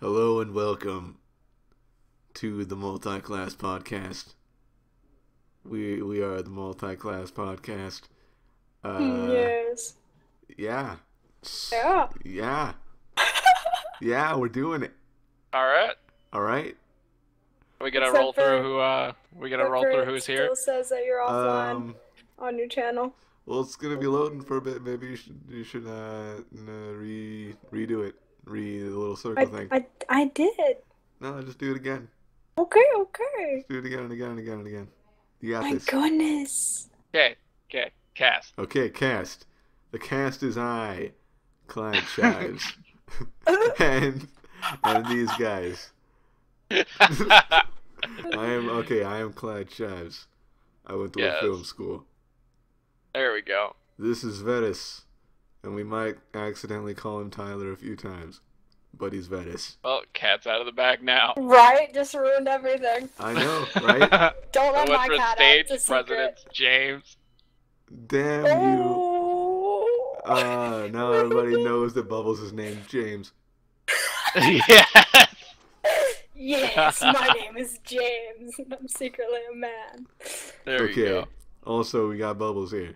Hello and welcome to the Multiclass Podcast. We are the Multiclass Podcast. Yes. Yeah. Yeah. Yeah. Yeah, we're doing it. All right. All right. We gonna Except roll through who. We gonna roll through who's Still here. says that you're offline on your channel. Well, it's gonna be loading for a bit. Maybe you should redo it. The little circle thing. I did. No, just do it again. Okay. Just do it again and again and again and again. You got My this. goodness. Okay. Cast. Okay, cast. The cast is I, Clyde Shives, and these guys. I am Clyde Shives. I went to a film school. There we go. This is Vetis, and we might accidentally call him Tyler a few times, but he's Vetis. Well, cat's out of the bag now. Right? Just ruined everything. I know, right? Don't let my What's cat out. stage It's a secret. president's James. Damn you. Oh. Now everybody knows that Bubbles is named James. Yes. Yes, my name is James. And I'm secretly a man. There you go. Also, we got Bubbles here.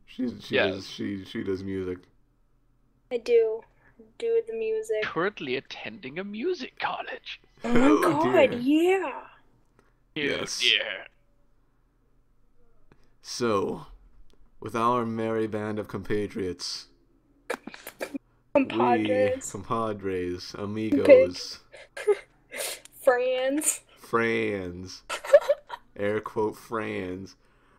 She does music. I do the music. Currently attending a music college. Oh my Oh, god, dear. yeah. Yes. Yeah. So, with our merry band of compatriots, compadres, amigos, Friends. air quote friends,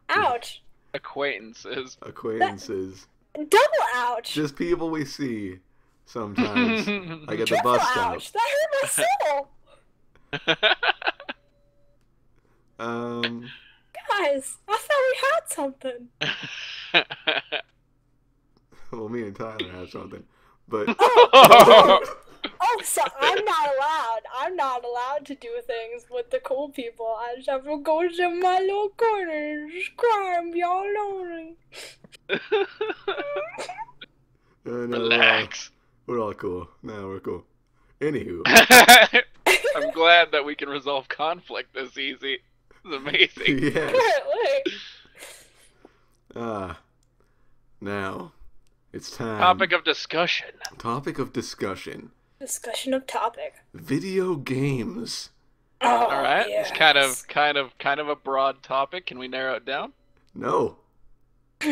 Ouch. Acquaintances. acquaintances, Double ouch. just people we see sometimes, like at the Triple bus stop. ouch. That hurt my soul. Guys, I thought we had something. Well, me and Tyler have something, but Oh, so I'm not allowed to do things with the cool people. I just have to go to my little corner and just cry and be all lonely. no, Relax. we're all cool. No, we're cool. Anywho, I'm glad that we can resolve conflict this easy. It's amazing. yes. Apparently. Now, it's time. Topic of discussion. Topic of discussion. Discussion of topic. Video games. Oh, All right. yes. It's kind of a broad topic. Can we narrow it down? No. All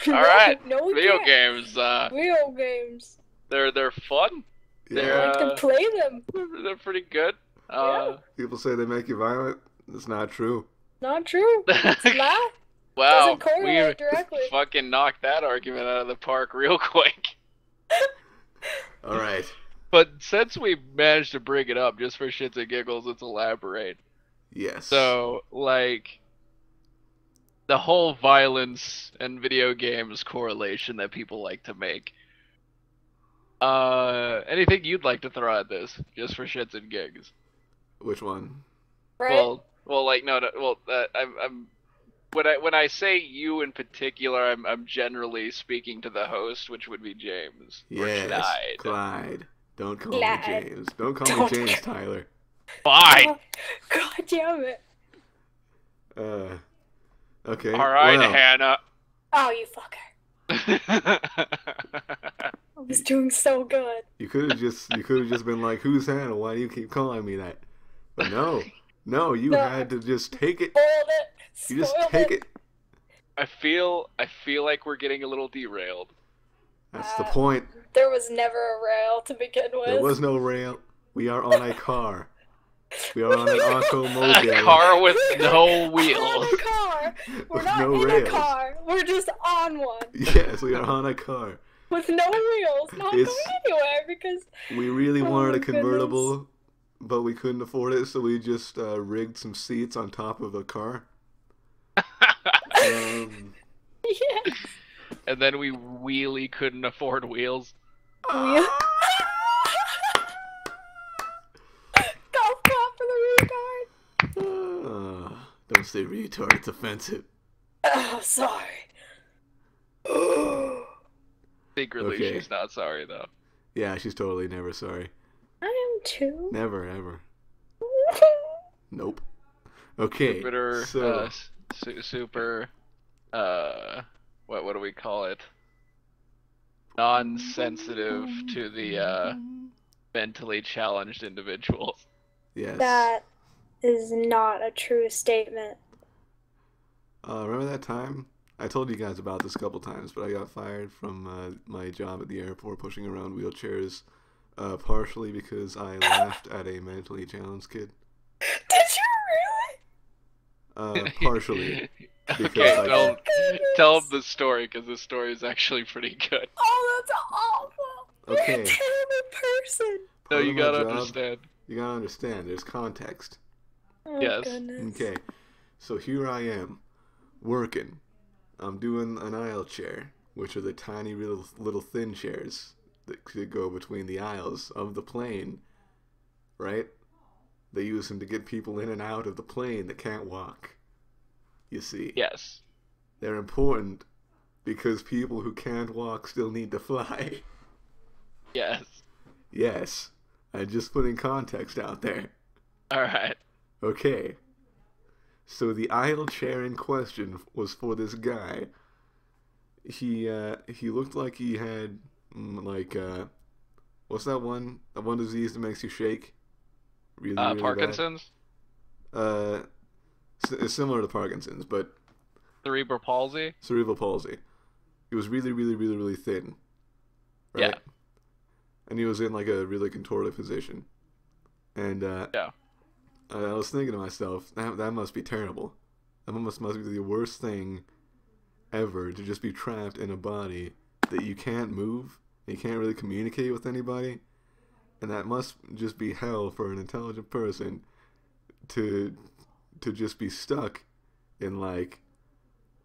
right. No, we Video can't. games. Video games. They're fun. I They're like to play them. they're pretty good. People say they make you violent. It's not true. Not true. It's a lie. Wow, Doesn't correlate directly. we fucking knocked that argument out of the park real quick. All right. But since we managed to bring it up just for shits and giggles, let's elaborate. Yes. So, like, the whole violence and video games correlation that people like to make. Anything you'd like to throw at this, just for shits and gigs? Which one? Right? Well, like, no, I'm when I say you in particular, I'm generally speaking to the host, which would be James. Or Yes. Clyde. Clyde. Don't call Clyde. me James. Don't call me James, Tyler. Fine. God damn it. Okay. All right, well, Hannah. Oh, you fucker. I was doing so good. You could have just been like, "Who's Hannah? Why do you keep calling me that?" But no, you No. had to just take it. Spoiled it. You just Spoiled take it. I feel like we're getting a little derailed. That's the point. There was never a rail to begin with. There was no rail. We are on a car. We are on an automobile. A car with no On wheels. a car. We're With not no in rails. a car. We're just on one. Yes, we are on a car. With no wheels. Not It's- going anywhere because... We really Oh wanted a my convertible, but we couldn't afford it, so we just rigged some seats on top of the car. Yeah. And then we really couldn't afford wheels. Golf clap for the retard. Don't say retard, it's offensive. Oh, sorry. Secretly, Okay. she's not sorry though. Yeah, she's totally never sorry. I 2? Never, ever. Nope. Okay, Jupiter, so... super, what do we call it? Non-sensitive to the mentally challenged individuals. Yes. That is not a true statement. Remember that time? I told you guys about this a couple times, but I got fired from my job at the airport pushing around wheelchairs, partially because I laughed at a mentally challenged kid. Did you really? Partially. Okay, tell them the story, because the story is actually pretty good. Oh, that's awful. Okay. You're a terrible person. No, Part you of my gotta job, understand. You gotta understand, there's context. Oh, Yes. goodness. Okay, so here I am, working. I'm doing an aisle chair, which are the tiny little thin chairs that could go between the aisles of the plane, right? They use them to get people in and out of the plane that can't walk. You see? Yes. They're important because people who can't walk still need to fly. Yes. Yes. I'm just putting context out there. Alright. Okay. So the aisle chair in question was for this guy. He looked like he had what's that one? That one disease that makes you shake? Really, really Parkinson's? Bad. It's similar to Parkinson's, but Cerebral palsy? cerebral palsy. He was really, really, really, really thin. Right? Yeah. And he was in like a really contorted position. And Yeah. I was thinking to myself, that must be terrible. That must be the worst thing ever, to just be trapped in a body that you can't move, and you can't really communicate with anybody. And that must just be hell for an intelligent person to just be stuck in like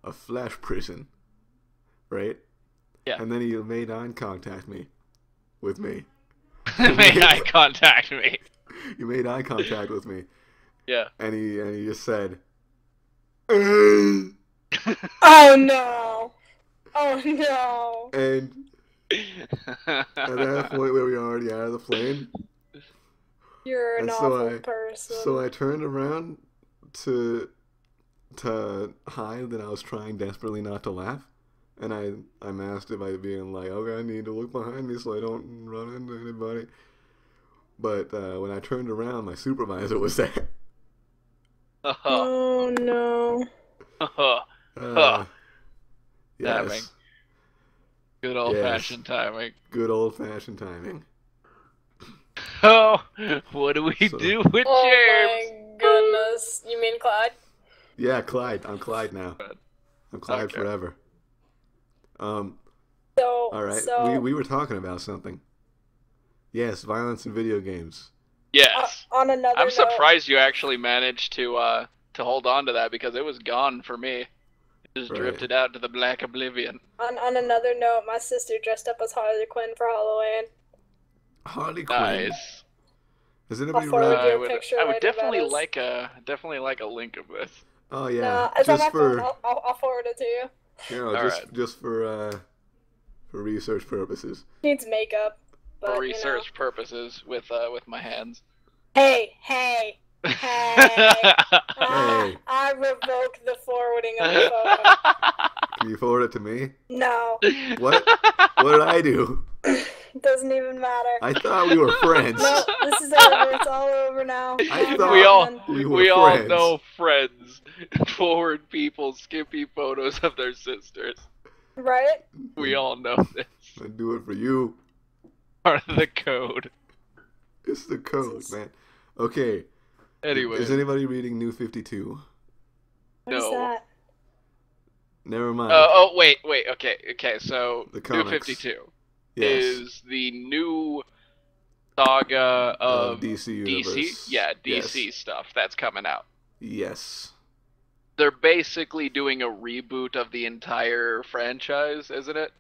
a flesh prison, right? Yeah. And then he made eye contact with me. Made eye contact me. He made eye contact with me. Yeah. And he just said, Oh no! Oh no! and at that point where we were already out of the plane, You're an and awful person. so I turned around to hide that I was trying desperately not to laugh, and I masked it by being like, okay, I need to look behind me so I don't run into anybody. But when I turned around, my supervisor was there. Oh no! Timing. Yes, Good old-fashioned timing. good old-fashioned timing. Oh, what do we So- do with Oh James? my goodness! You mean Clyde? Yeah, Clyde. I'm Clyde now. I'm Clyde Okay. forever. So, All right. so We were talking about something. Yes, violence in video games. Yes. on another I'm note, surprised you actually managed to hold on to that, because it was gone for me. It just Right. drifted out to the black oblivion. on another note, my sister dressed up as Harley Quinn for Halloween. Harley Quinn. Nice. Has anybody I'll forward read? you I a would, picture I would later, definitely Meadows. like a link of this. Oh yeah, No, it's on my just phone. for I'll forward it to you. just for research purposes. Needs makeup, but For research purposes with my hands. Hey, hey. I revoke the forwarding of the photo. Can you forward it to me? No, What? What did I do? doesn't even matter. I thought we were friends. No, this is over. It's all over now. I thought we all we were we all friends. know friends forward people skimpy photos of their sisters. Right? We all know this. I do it for you. Part of the code. It's the code, man. Okay. Anyway, Is anybody reading New 52? What is No. that? Never mind. wait, okay, so The New comics. 52 yes. is the new saga of DC Universe. DC? Yeah, DC Yes. stuff that's coming out. Yes. They're basically doing a reboot of the entire franchise, isn't it?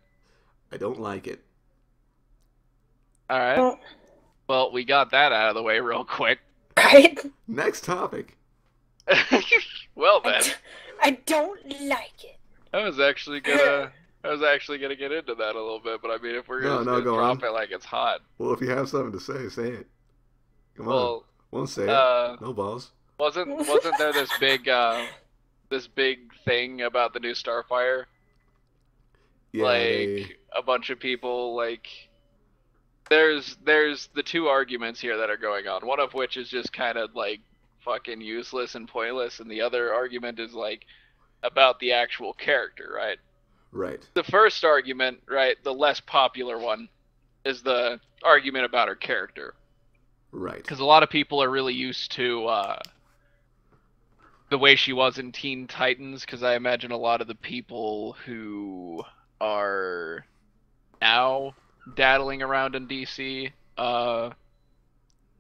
I don't like it. Alright. Oh, Well, we got that out of the way real quick. right? Next topic. Well then, I don't like it. I was actually gonna get into that a little bit, but I mean, if we're No, just no, gonna go drop on. it like it's hot. Well, if you have something to say, say it. Come on. Well, Won't say it. No balls. wasn't there this big thing about the new Starfire? Yeah, Like a bunch of people like there's the two arguments here that are going on. One of which is just kind of like fucking useless and pointless, and the other argument is like about the actual character, right? right. The first argument, right, the less popular one, is the argument about her character. Right. Because a lot of people are really used to the way she was in Teen Titans, because I imagine a lot of the people who are now daddling around in DC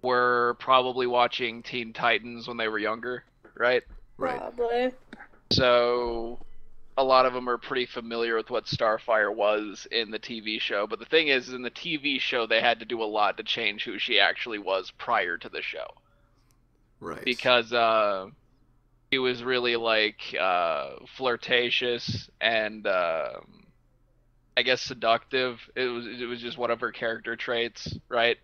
were probably watching Teen Titans when they were younger, right? Right. Probably. So a lot of them are pretty familiar with what Starfire was in the TV show. But the thing is, in the TV show, they had to do a lot to change who she actually was prior to the show. Right. Because she was really like flirtatious and I guess seductive. It was just one of her character traits, right?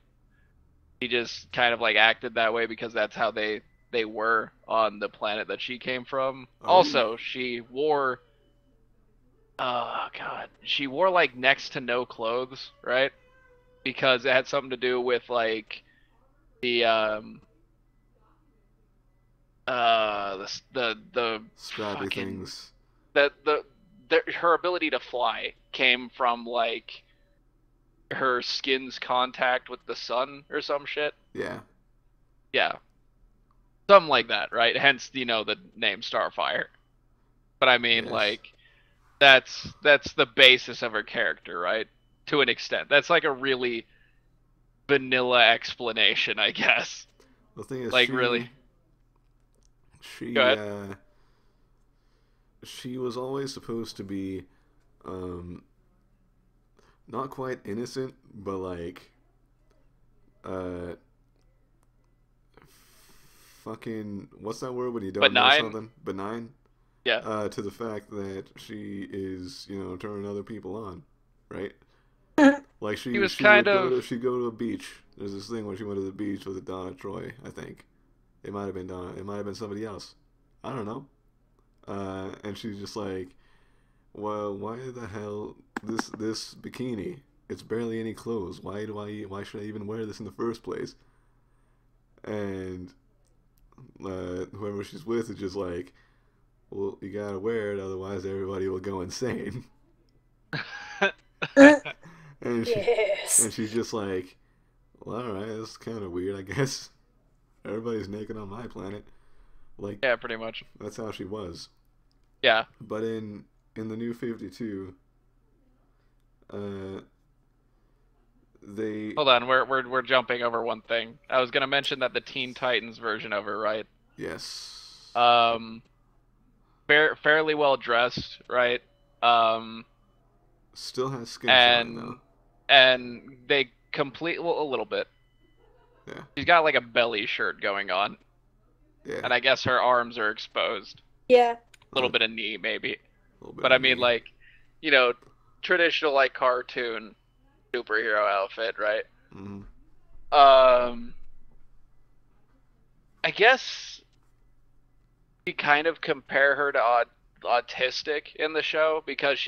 She just kind of like acted that way because that's how they were on the planet that she came from. Oh. Also, she wore she wore like next to no clothes, right? Because it had something to do with like the Scrappy fucking things. her ability to fly came from like her skin's contact with the sun or some shit. Yeah. Yeah. Something like that, right? Hence, the name Starfire. But I mean, Yes. like, that's the basis of her character, right? To an extent. That's like a really vanilla explanation, I guess. The thing is, Like, really. She Go ahead. She was always supposed to be, not quite innocent, but like, fucking, what's that word when you don't Benign? know something? Benign. Yeah. To the fact that she is, turning other people on, right? Like she'd go to a beach. There's this thing when she went to the beach with Donna Troy, I think. It might have been Donna. It might have been somebody else. I don't know. And she's just like, well, why the hell this bikini? It's barely any clothes. Why should I even wear this in the first place? And whoever she's with is just like, well, you gotta wear it, otherwise everybody will go insane. And she's just like, well, alright, that's kind of weird, I guess. Everybody's naked on my planet. Like, Yeah, pretty much. that's how she was. Yeah. But in the New 52, they... Hold on, we're jumping over one thing. I was gonna mention that the Teen Titans version of her, right? Yes. Fairly well dressed, right? Still has skin showing, though. And they a little bit. Yeah. She's got like a belly shirt going on, Yeah. and I guess her arms are exposed. Yeah. A little bit of knee, maybe. But But I mean, like, traditional like cartoon superhero outfit, right? Mm-hmm. I guess you kind of compare her to autistic in the show because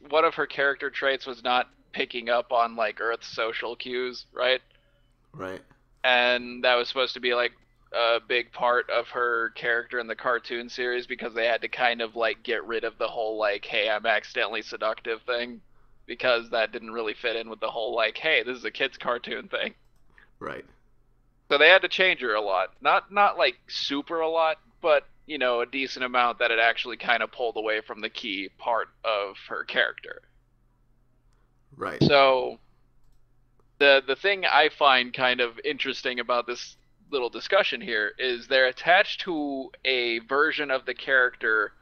one of her character traits was not picking up on like Earth's social cues, right? Right. And that was supposed to be like a big part of her character in the cartoon series because they had to kind of like get rid of the whole like, hey, I'm accidentally seductive thing, because that didn't really fit in with the whole like, hey, this is a kid's cartoon thing. Right. So they had to change her a lot. Not like super a lot, but a decent amount that it actually kind of pulled away from the key part of her character. Right. So the thing I find kind of interesting about this little discussion here is they're attached to a version of the character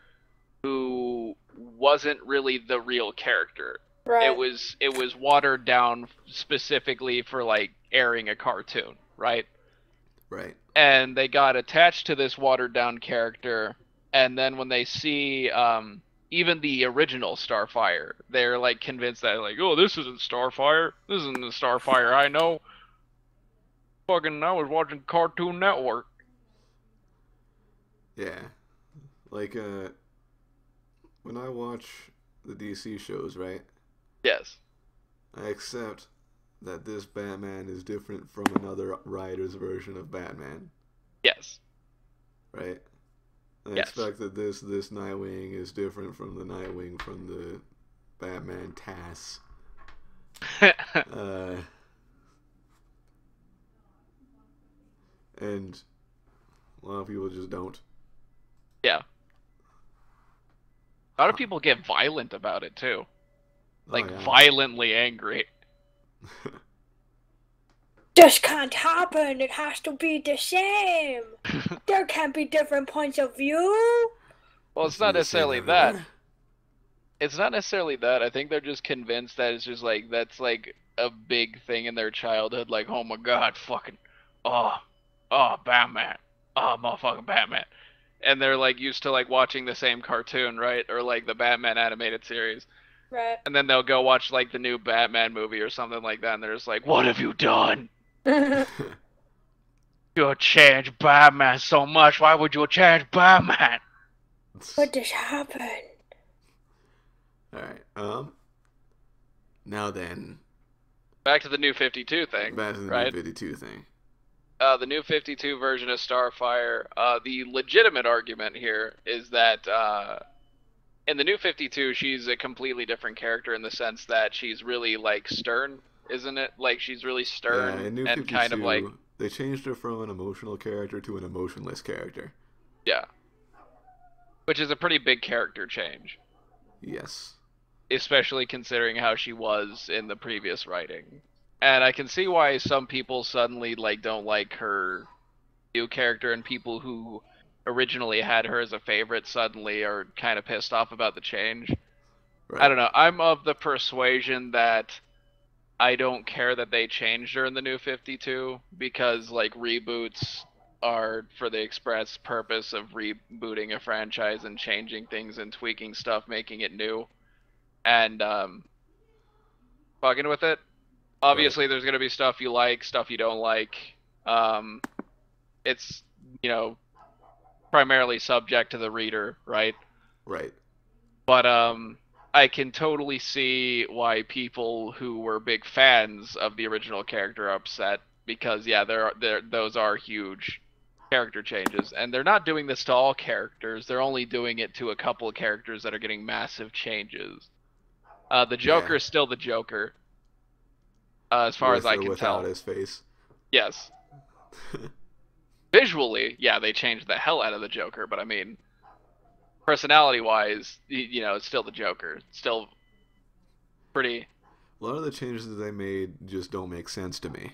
who wasn't really the real character. Right. It was watered down specifically for like airing a cartoon, right? Right. And they got attached to this watered down character, and then when they see even the original Starfire, they're like convinced that like, oh, this isn't Starfire. This isn't the Starfire I know. Fucking, I was watching Cartoon Network. Yeah. Like, when I watch the DC shows, right? Yes. I accept that this Batman is different from another writer's version of Batman, Yes. right? I Yes. expect that this Nightwing is different from the Nightwing from the Batman TAS. And a lot of people just don't. Yeah. A lot of people get violent about it too. Like, Oh, yeah. violently angry. This can't happen. It has to be the same. There can't be different points of view. Well, it's not necessarily that. It's not necessarily that. I think they're just convinced that it's just like, that's like a big thing in their childhood. Like, oh my god, fucking, oh, Batman. Oh, motherfucking Batman. And they're like used to like watching the same cartoon, right? Or like the Batman animated series. Right. And then they'll go watch like the new Batman movie or something like that, and they're just like, what have you done? You changed Batman so much. Why would you change Batman? What just happened? Alright, now then, Back to the New 52 thing. back to the right? New 52 thing. The New 52 version of Starfire. The legitimate argument here is that in the New 52, she's a completely different character in the sense that she's really like stern, isn't it? Like she's really stern Yeah, in New and 52, kind of like, they changed her from an emotional character to an emotionless character. yeah, which is a pretty big character change, Yes. especially considering how she was in the previous writing. And I can see why some people suddenly like don't like her new character, and people who originally had her as a favorite suddenly are kind of pissed off about the change. Right. I don't know. I'm of the persuasion that I don't care that they changed her in the New 52, because like reboots are for the express purpose of rebooting a franchise and changing things and tweaking stuff, making it new, and fucking with it. Obviously, there's gonna be stuff you like, stuff you don't like. It's, you know, primarily subject to the reader, right? Right. But I can totally see why people who were big fans of the original character are upset, because yeah, those are huge character changes, and they're not doing this to all characters. They're only doing it to a couple of characters that are getting massive changes. The Joker is still the Joker, as far as I can tell. Without his face. Yes. Visually, yeah, they changed the hell out of the Joker, but I mean, personality-wise, you know, it's still the Joker. It's still pretty. A lot of the changes that they made just don't make sense to me.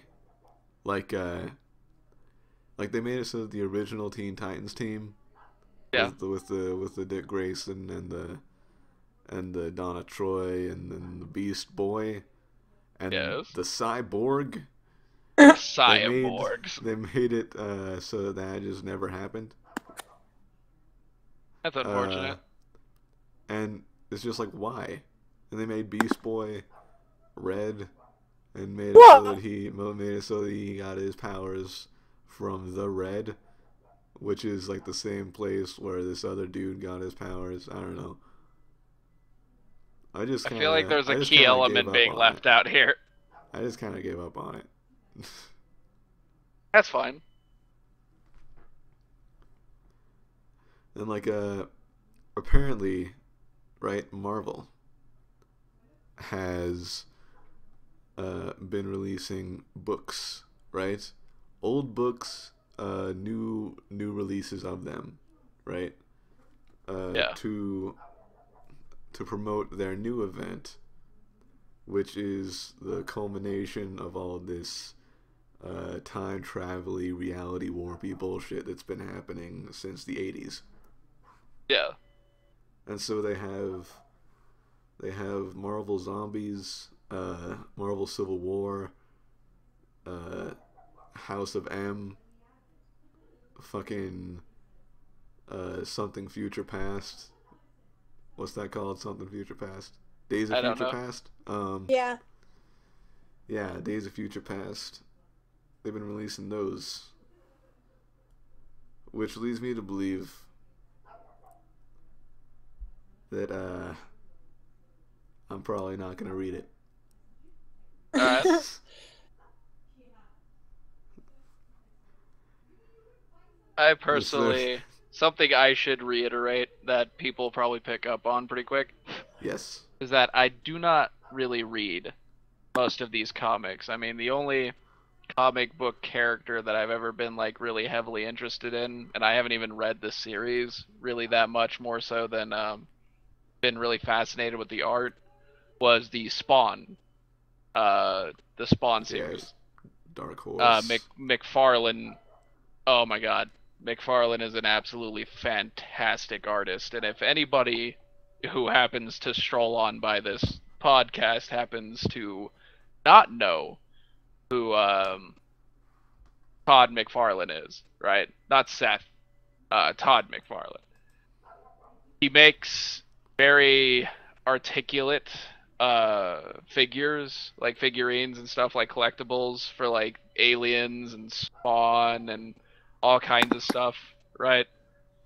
Like they made it so that the original Teen Titans team, Yeah. with the Dick Grayson and the Donna Troy and then the Beast Boy and Yes. the Cyborg. Cyborgs. They made it so that just never happened. That's unfortunate. And it's just like, why? And they made Beast Boy red and made it so that he got his powers from the Red, which is like the same place where this other dude got his powers. I don't know. I feel like there's a key element being left out here. I just kind of gave up on it. That's fine. And like apparently, right, Marvel has been releasing books, right? Old books, new releases of them, right? Yeah. To promote their new event, which is the culmination of all this time travel-y, reality warpy bullshit that's been happening since the 80s. Yeah. And so they have Marvel Zombies, Marvel Civil War, House of M, fucking something Future Past. What's that called? Something Future Past? Days of Future Past? Yeah. Yeah, Days of Future Past. they've been releasing those, which leads me to believe that I'm probably not gonna read it. I personally, something I should reiterate that people probably pick up on pretty quick. Yes. Is that I do not really read most of these comics. I mean, the only comic book character that I've ever been like really heavily interested in, and I haven't even read the series really that much, more so than been really fascinated with the art, was the Spawn series. Yeah, Dark Horse. McFarlane. Oh my God, McFarlane is an absolutely fantastic artist, and if anybody who happens to stroll on by this podcast happens to not know who Todd McFarlane is, right? Not Seth, Todd McFarlane. He makes very articulate figures, like figurines and stuff, like collectibles for like aliens and Spawn and all kinds of stuff, right?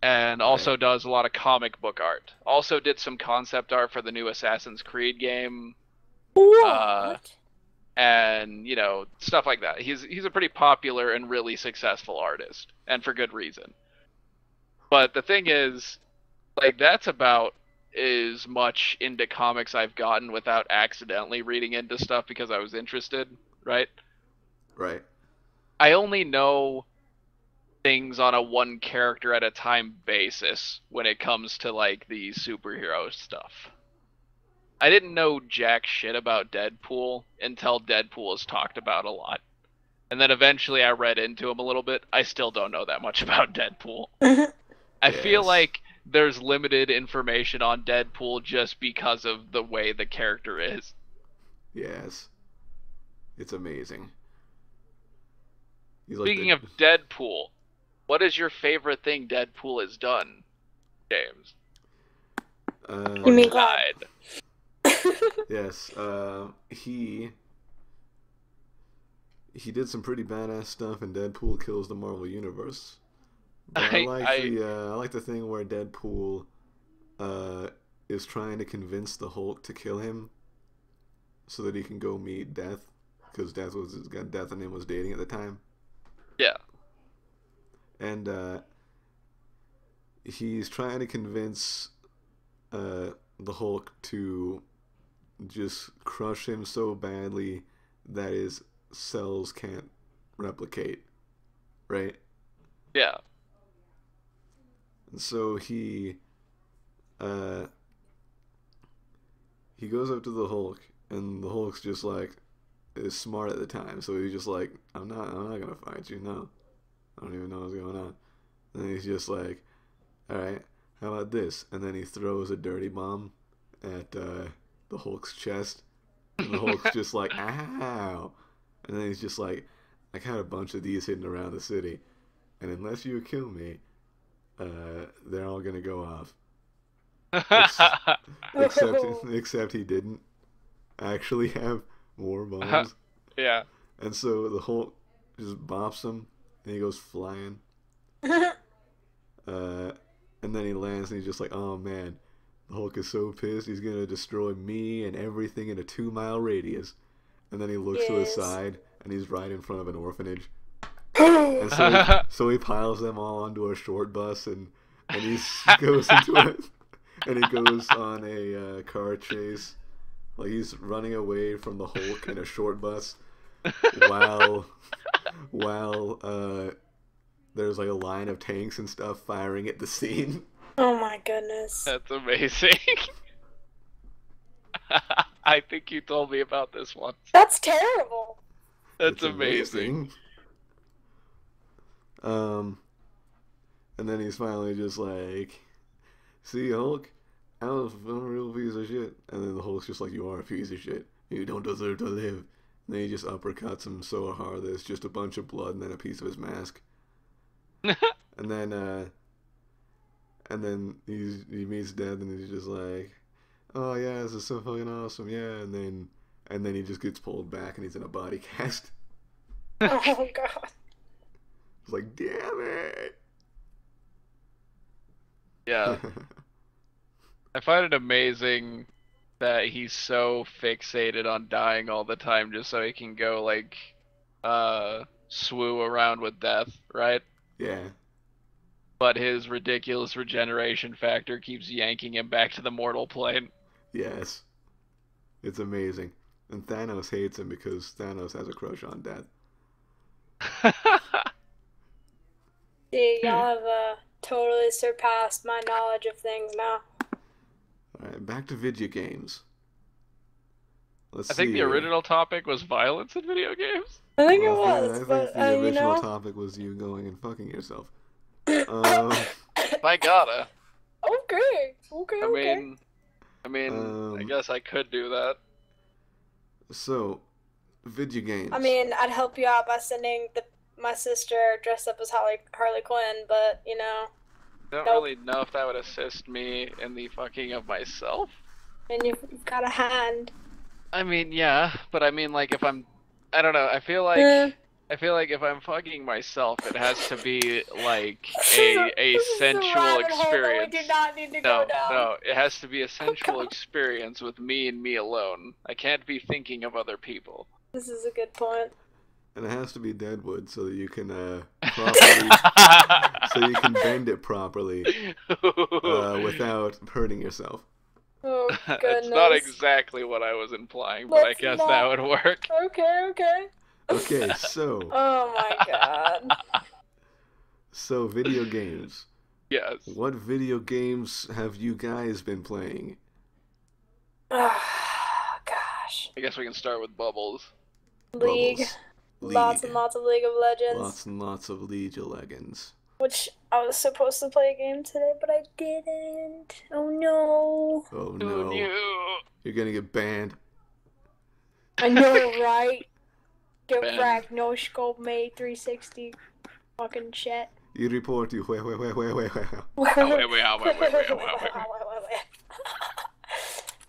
And also does a lot of comic book art. Also did some concept art for the new Assassin's Creed game. What? And, you know, stuff like that. He's a pretty popular and really successful artist, and for good reason. But the thing is, like, that's about as much into comics I've gotten without accidentally reading into stuff because I was interested, right? Right. I only know things on a one character at a time basis when it comes to like the superhero stuff. I didn't know jack shit about Deadpool until Deadpool was talked about a lot. And then eventually I read into him a little bit. I still don't know that much about Deadpool. I feel like there's limited information on Deadpool just because of the way the character is. Yes. It's amazing. Speaking of Deadpool, what is your favorite thing Deadpool has done, James? You mean died? Yes. He did some pretty badass stuff in Deadpool Kills the Marvel Universe. But I like the thing where Deadpool is trying to convince the Hulk to kill him so that he can go meet Death, because Death and him was dating at the time. Yeah. And he's trying to convince the Hulk to just crush him so badly that his cells can't replicate, right? Yeah. And so he goes up to the Hulk, and the Hulk's just like, is smart at the time, so he's just like, I'm not gonna fight you, no. I don't even know what's going on. And he's just like, alright, how about this? And then he throws a dirty bomb at the Hulk's chest. And the Hulk's just like, ow! And then he's just like, I got a bunch of these hidden around the city. And unless you kill me, they're all gonna go off. Except he didn't actually have more bombs. Yeah. And so the Hulk just bops him, and he goes flying. And then he lands, and he's just like, oh man, the Hulk is so pissed, he's gonna destroy me and everything in a 2-mile radius. And then he looks to his side, and he's right in front of an orphanage. And so he piles them all onto a short bus, and he goes into it, and he goes on a car chase. Like, he's running away from the Hulk in a short bus while there's like a line of tanks and stuff firing at the scene. Oh my goodness. That's amazing. I think you told me about this once. That's terrible. That's amazing. And then he's finally just like, see, Hulk, I'm a real piece of shit. And then the Hulk's just like, you are a piece of shit. You don't deserve to live. And then he just uppercuts him so hard that it's just a bunch of blood and then a piece of his mask. and then he meets Death, and he's just like, oh yeah, this is so fucking awesome, yeah. And then he just gets pulled back, and he's in a body cast. Oh god. It's like, damn it. Yeah. I find it amazing that he's so fixated on dying all the time just so he can go, like, swoo around with death, right? Yeah. But his ridiculous regeneration factor keeps yanking him back to the mortal plane. Yes. It's amazing. And Thanos hates him because Thanos has a crush on death. See, y'all have totally surpassed my knowledge of things now. Alright, back to video games. Let's I think see the here. original topic was violence in video games. I think Well, it was, I think but the you original know. topic was you going and fucking yourself. I gotta. Okay. I mean, I guess I could do that. So, video games. I mean, I'd help you out by sending my sister dressed up as Harley Quinn, but you know. I don't Nope. really know if that would assist me in the fucking of myself. And you've got a hand. I mean, yeah, but I mean, like, if I don't know, I feel like if I'm fucking myself, it has to be like a This is a sensual rabbit hole that experience. we do not need to No, go down. no, it has to be a sensual God. experience with me and me alone. I can't be thinking of other people. This is a good point. And it has to be Deadwood so that you can properly, so you can bend it properly without hurting yourself. Oh goodness. It's not exactly what I was implying, but I Let's guess not- that would work. Okay. Okay, so Oh my god. video games. Yes. What video games have you guys been playing? Oh gosh. I guess we can start with Bubbles. League. Bubbles. Lots League. and lots of League of Legends. Lots and lots of League of Legends. Which I was supposed to play a game today, but I didn't. Oh no. Oh Oh, no. no. You're gonna get banned. I know, right? Get Ben. wrecked. No scope made 360. Fucking shit. You report you. Wait.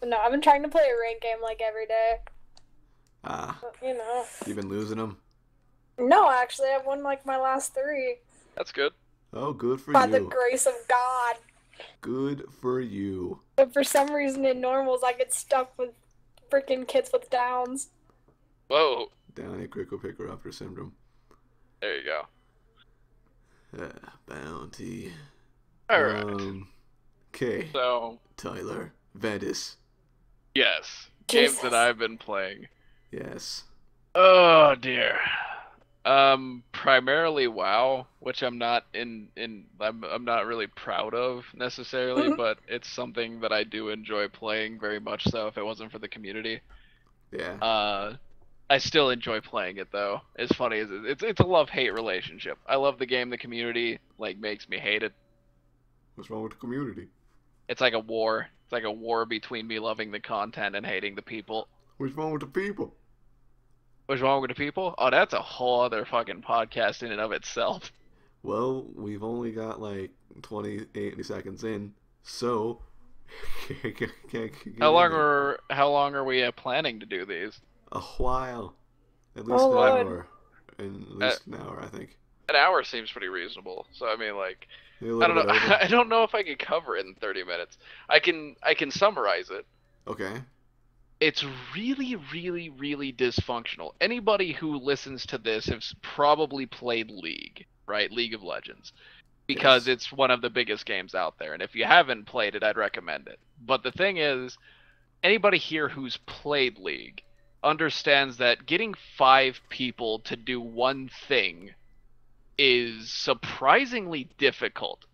No, I've been trying to play a ranked game like every day. Ah, But, you know. you've been losing them? No, actually, I've won like my last 3. That's good. Oh, good for By you. the grace of God. Good for you. But for some reason in normals, I get stuck with freaking kids with downs. Whoa. Downy Crickle Picker Upper Syndrome. There you go. Bounty. Alright. Okay. So, Tyler. Vedis. yes. Games Jesus. that I've been playing. Yes. Oh dear. Primarily WoW, which I'm not I'm not really proud of necessarily, but it's something that I do enjoy playing very much so if it wasn't for the community. Yeah. I still enjoy playing it though. As funny as it's a love-hate relationship. I love the game, the community like makes me hate it. What's wrong with the community? It's like a war. It's like a war between me loving the content and hating the people. What's wrong with the people? What's wrong with the people? Oh, that's a whole other fucking podcast in and of itself. Well, we've only got like 80 seconds in, so How long are we planning to do these? a while. At least Oh, an Lord. hour. At least an hour, I think. An hour seems pretty reasonable. So I mean, like, Maybe a I little don't know. bit over. I don't know if I could cover it in 30 minutes. I can summarize it. Okay. It's really, really, really dysfunctional. Anybody who listens to this has probably played League, right? League of Legends. Because Yes. it's one of the biggest games out there. And if you haven't played it, I'd recommend it. But the thing is, anybody here who's played League understands that getting 5 people to do one thing is surprisingly difficult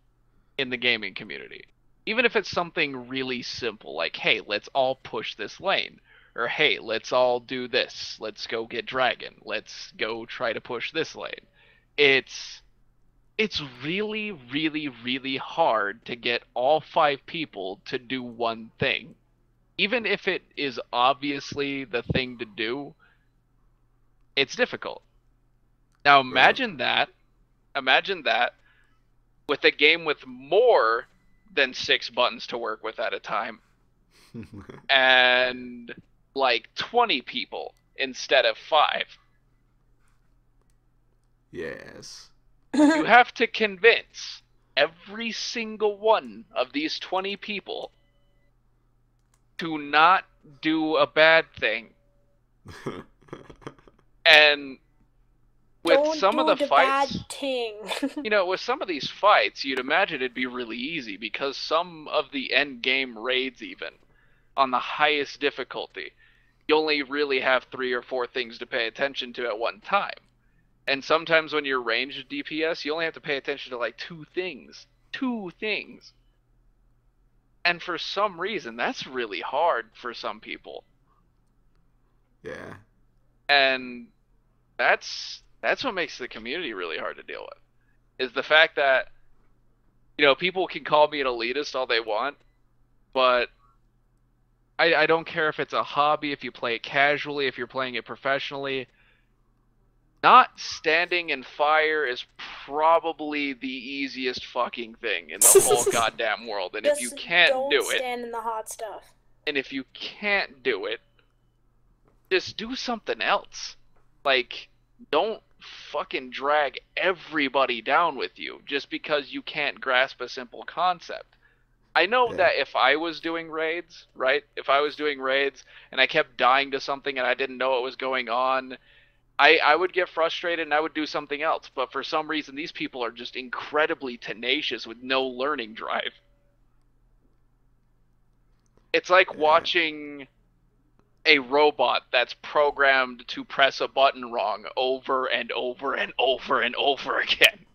in the gaming community. Even if it's something really simple, like, hey, let's all push this lane. Or, hey, let's all do this. Let's go get Dragon. Let's go try to push this lane. It's really, really, really hard to get all 5 people to do one thing. Even if it is obviously the thing to do, it's difficult. Now imagine that with a game with more than 6 buttons to work with at a time, and like 20 people instead of 5. Yes. You have to convince every single one of these 20 people to not do a bad thing. And with Don't some do of the the fights, bad thing. with some of these fights, you'd imagine it'd be really easy because some of the end game raids, even on the highest difficulty, you only really have 3 or 4 things to pay attention to at one time. And sometimes when you're ranged DPS, you only have to pay attention to like 2 things. 2 things. And for some reason, that's really hard for some people. Yeah. And that's what makes the community really hard to deal with. Is the fact that, people can call me an elitist all they want, but I don't care if it's a hobby, if you play it casually, if you're playing it professionally. Not standing in fire is probably the easiest fucking thing in the whole goddamn world. And if you can't do Don't it, stand in the hot stuff. and if you can't do it, just do something else. Like, don't fucking drag everybody down with you just because you can't grasp a simple concept. I know that if I was doing raids, right? If I was doing raids and I kept dying to something and I didn't know what was going on, I would get frustrated and I would do something else. But for some reason, these people are just incredibly tenacious with no learning drive. It's like watching a robot that's programmed to press a button wrong over and over and over and over again.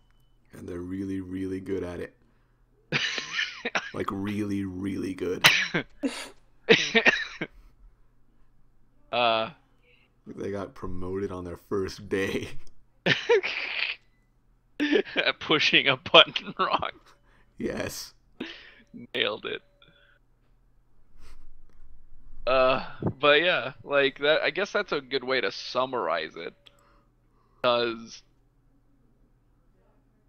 And they're really, really good at it. Like, really, really good. They got promoted on their first day. Pushing a button wrong. Yes. Nailed it. But yeah, like that. I guess that's a good way to summarize it. Because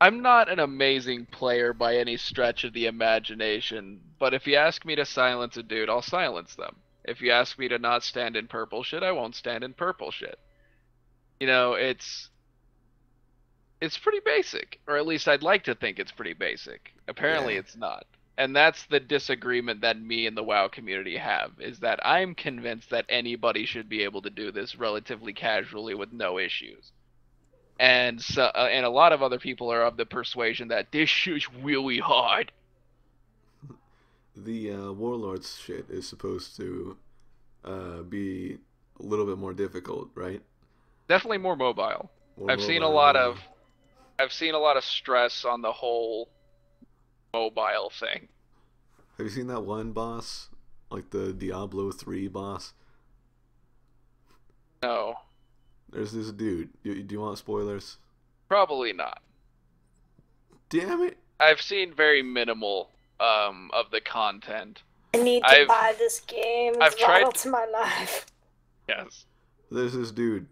I'm not an amazing player by any stretch of the imagination, but if you ask me to silence a dude, I'll silence them. If you ask me to not stand in purple shit, I won't stand in purple shit. It's pretty basic, or at least I'd like to think it's pretty basic. Apparently it's not. And that's the disagreement that me and the WoW community have, is that I'm convinced that anybody should be able to do this relatively casually with no issues. And and a lot of other people are of the persuasion that this shit's really hard. The Warlords shit is supposed to be a little bit more difficult, right? Definitely more mobile. I've seen a lot of stress on the whole mobile thing. Have you seen that one boss? Like the Diablo 3 boss? No. There's this dude. Do you want spoilers? Probably not. Damn it. I've seen very minimal of the content. I need to buy this game. It's vital to my life. Yes. There's this dude.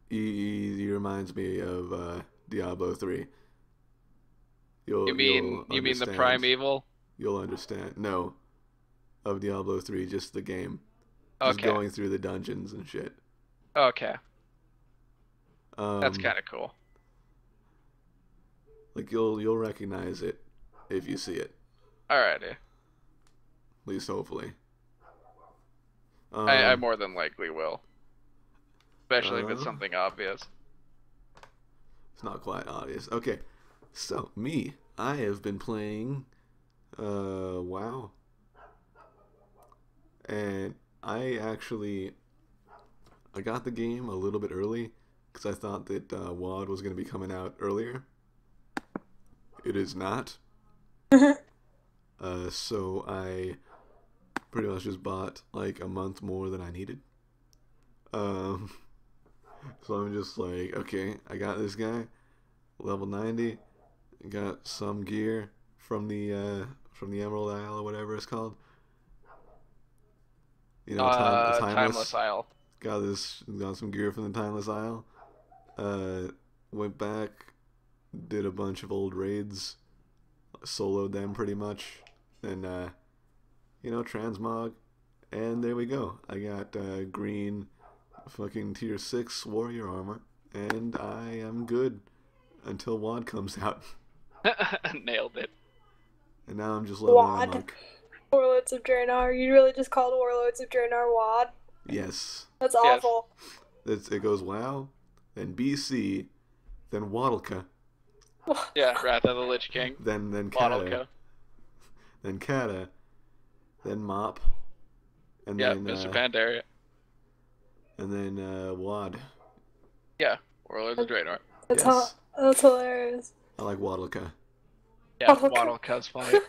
He reminds me of Diablo 3. You mean the Primeval? You'll understand. No. Of Diablo 3, just the game. Just going through the dungeons and shit. Okay. That's kind of cool. Like you'll recognize it if you see it. Alrighty. At least hopefully. I more than likely will. Especially if it's something obvious. It's not quite obvious. Okay. So, I have been playing WoW. And I got the game a little bit early because I thought that WoD was going to be coming out earlier. It is not. So I pretty much just bought like a month more than I needed. So I'm just like, okay, I got this guy, level 90, got some gear from the Emerald Isle or whatever it's called. Timeless Isle. Got some gear from the Timeless Isle. Went back, did a bunch of old raids, soloed them pretty much, and transmog, and there we go. I got green fucking tier 6 warrior armor, and I am good. until WoD comes out. Nailed it. And now I'm just leveling WoD. amok. Warlords of Draenor. You really just called Warlords of Draenor WoD? Yes. That's awful. It goes WoW, then BC, then Waddleka. Yeah, Wrath of the Lich King. Then Kata. Waddleka. Then Kata. Then Mop. And Yeah, then Mr. Pandaria. And then WoD. Yeah, Warlords of Draenor. That's hilarious. I like Waddleka. Yeah, Waddleka. Waddleka's funny.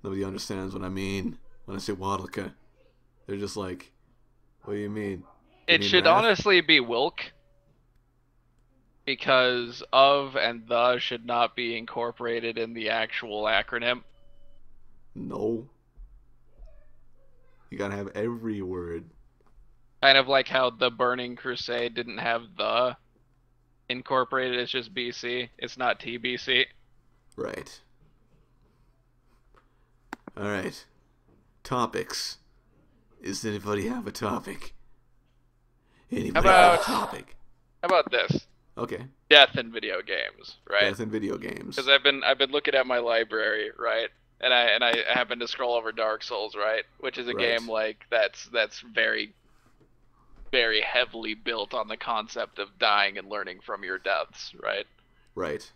Nobody understands what I mean when I say Waddleka. They're just like, what do you mean? You It mean should Wrath? honestly be Wilk. Because of and the should not be incorporated in the actual acronym. No. You gotta have every word. Kind of like how the Burning Crusade didn't have the incorporated, it's just BC. It's not TBC. Right. Alright. Topics. Does anybody have a topic? Anybody have a topic? How about this? Okay. Death in video games, right? Death in video games. Because I've been looking at my library, right? And I happened to scroll over Dark Souls, right? Which is a Right. game like that's very, very heavily built on the concept of dying and learning from your deaths, right? Right.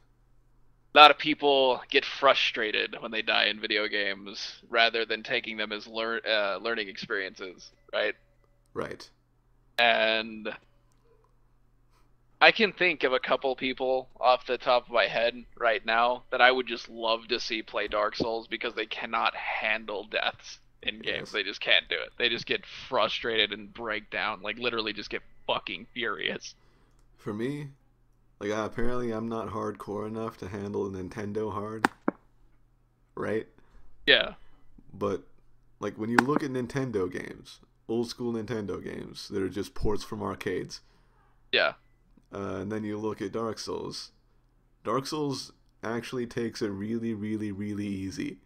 A lot of people get frustrated when they die in video games rather than taking them as learning experiences, right? Right. And I can think of a couple people off the top of my head right now that I would just love to see play Dark Souls because they cannot handle deaths in games. Yes. They just can't do it. They just get frustrated and break down, like literally just get fucking furious. For me, like apparently I'm not hardcore enough to handle Nintendo hard. Right? Yeah. But like when you look at Nintendo games, old school Nintendo games that are just ports from arcades, Yeah. and then you look at Dark Souls. Dark Souls actually takes it really, really, really easy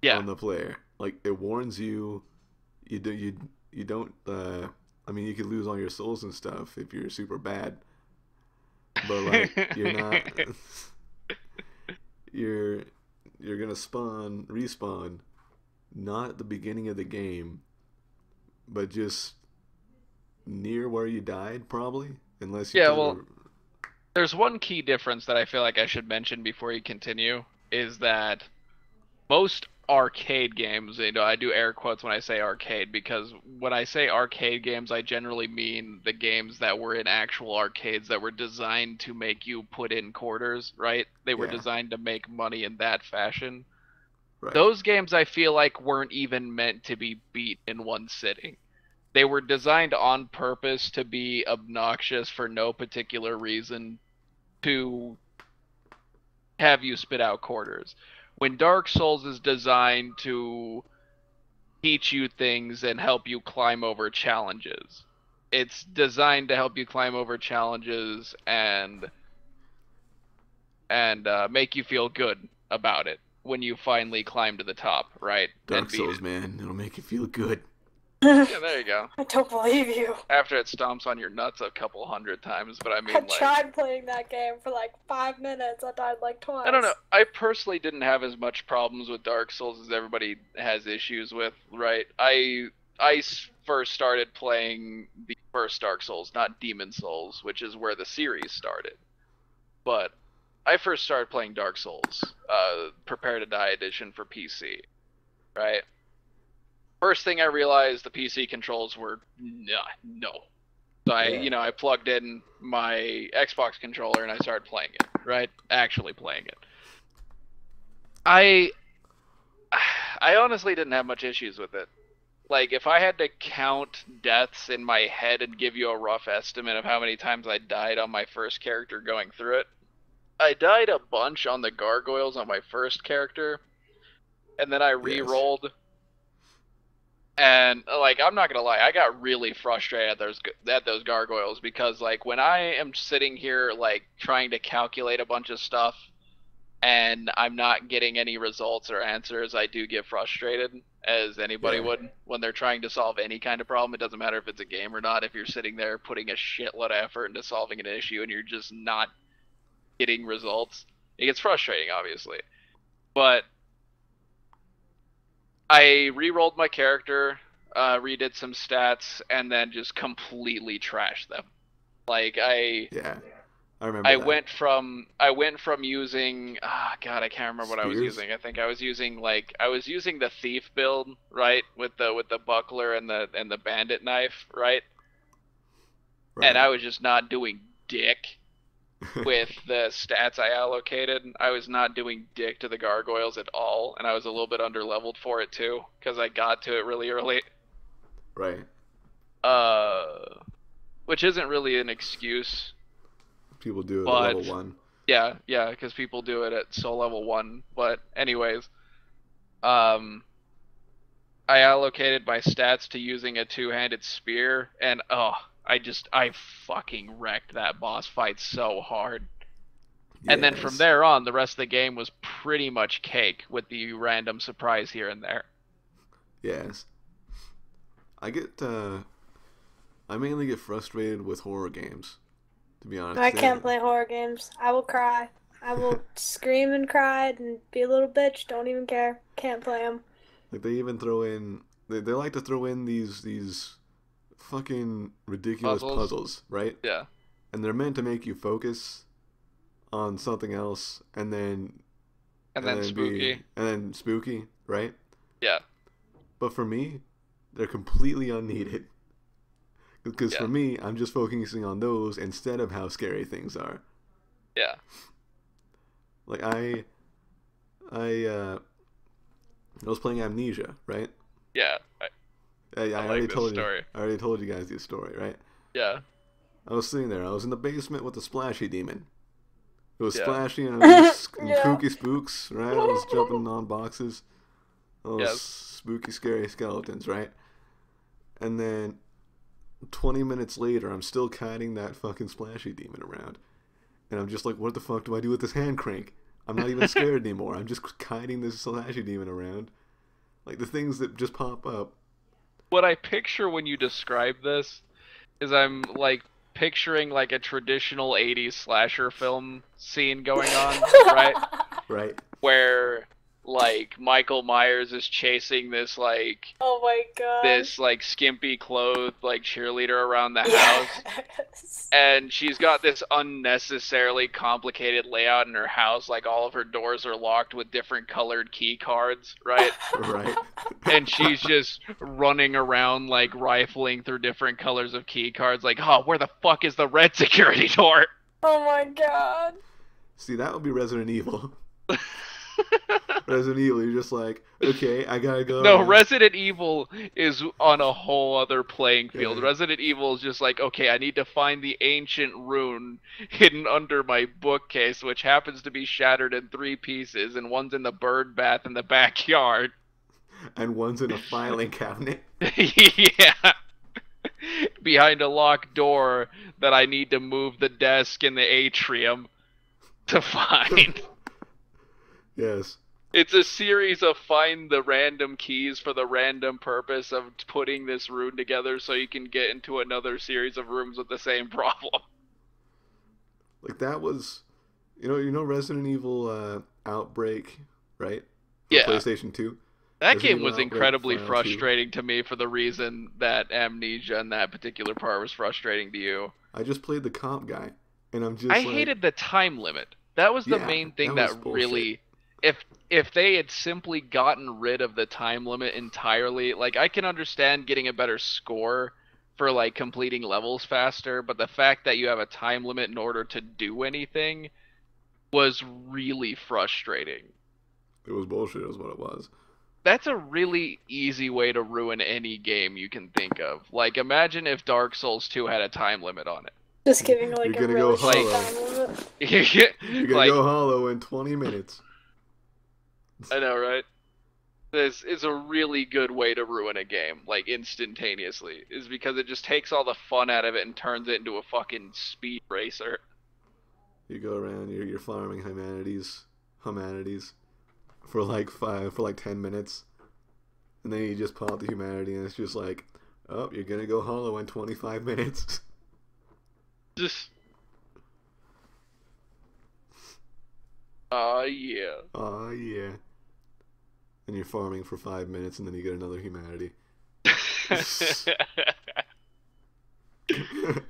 Yeah. on the player. Like it warns you, you don't. I mean, you could lose all your souls and stuff if you're super bad, but like you're not. you're gonna respawn, not at the beginning of the game, but just near where you died, probably. Unless you Yeah, kinda- well, there's one key difference that I feel like I should mention before you continue, is that most arcade games, I do air quotes when I say arcade, because when I say arcade games, I generally mean the games that were in actual arcades that were designed to make you put in quarters, right? They were Yeah. designed to make money in that fashion. right. Those games I feel like weren't even meant to be beat in one sitting. They were designed on purpose to be obnoxious for no particular reason, to have you spit out quarters. When Dark Souls is designed to teach you things and help you climb over challenges. It's designed to help you climb over challenges and make you feel good about it when you finally climb to the top, right? Dark And beat Souls, it. man, it'll make you feel good. Yeah, there you go. I don't believe you. After it stomps on your nuts a couple hundred times, but I mean, I like, tried playing that game for like 5 minutes. I died like twice. I don't know. I personally didn't have as much problems with Dark Souls as everybody has issues with, right? First started playing the first Dark Souls, not Demon Souls, which is where the series started. But I first started playing Dark Souls, Prepare to Die edition for PC, right? First thing I realized, the PC controls were no. So I plugged in my Xbox controller and I started playing it, right? Actually playing it. I honestly didn't have much issues with it. Like, if I had to count deaths in my head and give you a rough estimate of how many times I died on my first character going through it, I died a bunch on the gargoyles on my first character, and then I re-rolled. And, like, I'm not gonna lie, I got really frustrated at those gargoyles, because, like, when I am sitting here, like, trying to calculate a bunch of stuff, and I'm not getting any results or answers, I do get frustrated. as anybody Yeah. would when they're trying to solve any kind of problem. It doesn't matter if it's a game or not. If you're sitting there putting a shitload of effort into solving an issue and you're just not getting results, it gets frustrating, obviously. But I re-rolled my character, redid some stats, and then just completely trashed them. Like Yeah. I remember I that. went from using God, I can't remember what I was Spears? using. I think I was using the thief build, right? With the buckler and the bandit knife, right? Right. And I was just not doing dick with the stats I allocated. I was not doing dick to the gargoyles at all, and I was a little bit under-leveled for it too, because I got to it really early. Right. Which isn't really an excuse. People do it But at level 1. yeah, because people do it at soul level 1. But anyways, I allocated my stats to using a two-handed spear, and I fucking wrecked that boss fight so hard. And then from Yes. there on, the rest of the game was pretty much cake with the random surprise here and there. Yes. I mainly get frustrated with horror games, to be honest. I can't play horror games. I will cry. I will scream and cry and be a little bitch. Don't even care. Can't play them. Like they even throw in, they like to throw in these fucking ridiculous puzzles, right? Yeah. And they're meant to make you focus on something else, and then spooky, right? Yeah. But for me, they're completely unneeded. Because for me, I'm just focusing on those instead of how scary things are. Yeah. Like I was playing Amnesia, right? Yeah. I like already this told story. you. I already told you guys this story, right? Yeah. I was sitting there. I was in the basement with the splashy demon. It was Yeah. splashy and it was Yeah. kooky spooks, right? I was jumping on boxes. Those Yes. spooky, scary skeletons, right? And then 20 minutes later, I'm still kiting that fucking splashy demon around. And I'm just like, what the fuck do I do with this hand crank? I'm not even scared anymore. I'm just kiting this splashy demon around. Like, the things that just pop up. What I picture when you describe this is I'm like picturing like a traditional 80s slasher film scene going on, right? Right? Where like Michael Myers is chasing this like Oh my god. skimpy clothed like cheerleader around the house, Yes. and she's got this unnecessarily complicated layout in her house, like all of her doors are locked with different colored key cards, right? Right? And she's just running around like rifling through different colors of key cards, like, oh, where the fuck is the red security door? Oh my god. See, that would be Resident Evil. Resident Evil, you're just like, okay, I gotta go. No, Resident Evil is on a whole other playing field. Yeah. Resident Evil is just like, okay, I need to find the ancient rune hidden under my bookcase, which happens to be shattered in 3 pieces, and one's in the bird bath in the backyard. And one's in a filing cabinet. Yeah. Behind a locked door that I need to move the desk in the atrium to find. Yes. It's a series of find the random keys for the random purpose of putting this rune together so you can get into another series of rooms with the same problem. Like, that was, you know Resident Evil Outbreak, right? For Yeah. PlayStation 2? That Resident game Evil was Outbreak incredibly File 2. frustrating to me for the reason that Amnesia and that particular part was frustrating to you. I just played the comp guy, and I'm just I like, hated the time limit. That was the Yeah, main thing that was that bullshit. really... If they had simply gotten rid of the time limit entirely, like, I can understand getting a better score for, like, completing levels faster, but the fact that you have a time limit in order to do anything was really frustrating. It was bullshit is what it was. That's a really easy way to ruin any game you can think of. Like, imagine if Dark Souls 2 had a time limit on it. Just giving like You're a gonna really go short hollow. time limit. You're gonna Like, go hollow in 20 minutes. I know, right? This is a really good way to ruin a game, like, instantaneously, is because it just takes all the fun out of it and turns it into a fucking speed racer. You go around, you're farming humanities for like 10 minutes. And then you just pull out the humanity, and it's just like, oh, you're gonna go hollow in 25 minutes. Just. Yeah. Oh, yeah. And you're farming for 5 minutes, and then you get another humanity. Good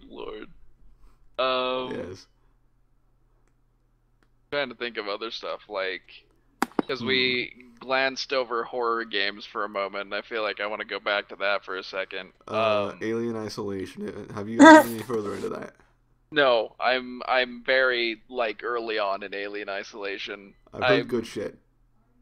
lord. Yes. Trying to think of other stuff, like, because we glanced over horror games for a moment, and I feel like I want to go back to that for a second. Alien Isolation. Have you gotten any further into that? No, I'm very, like, early on in Alien Isolation. I've heard good shit.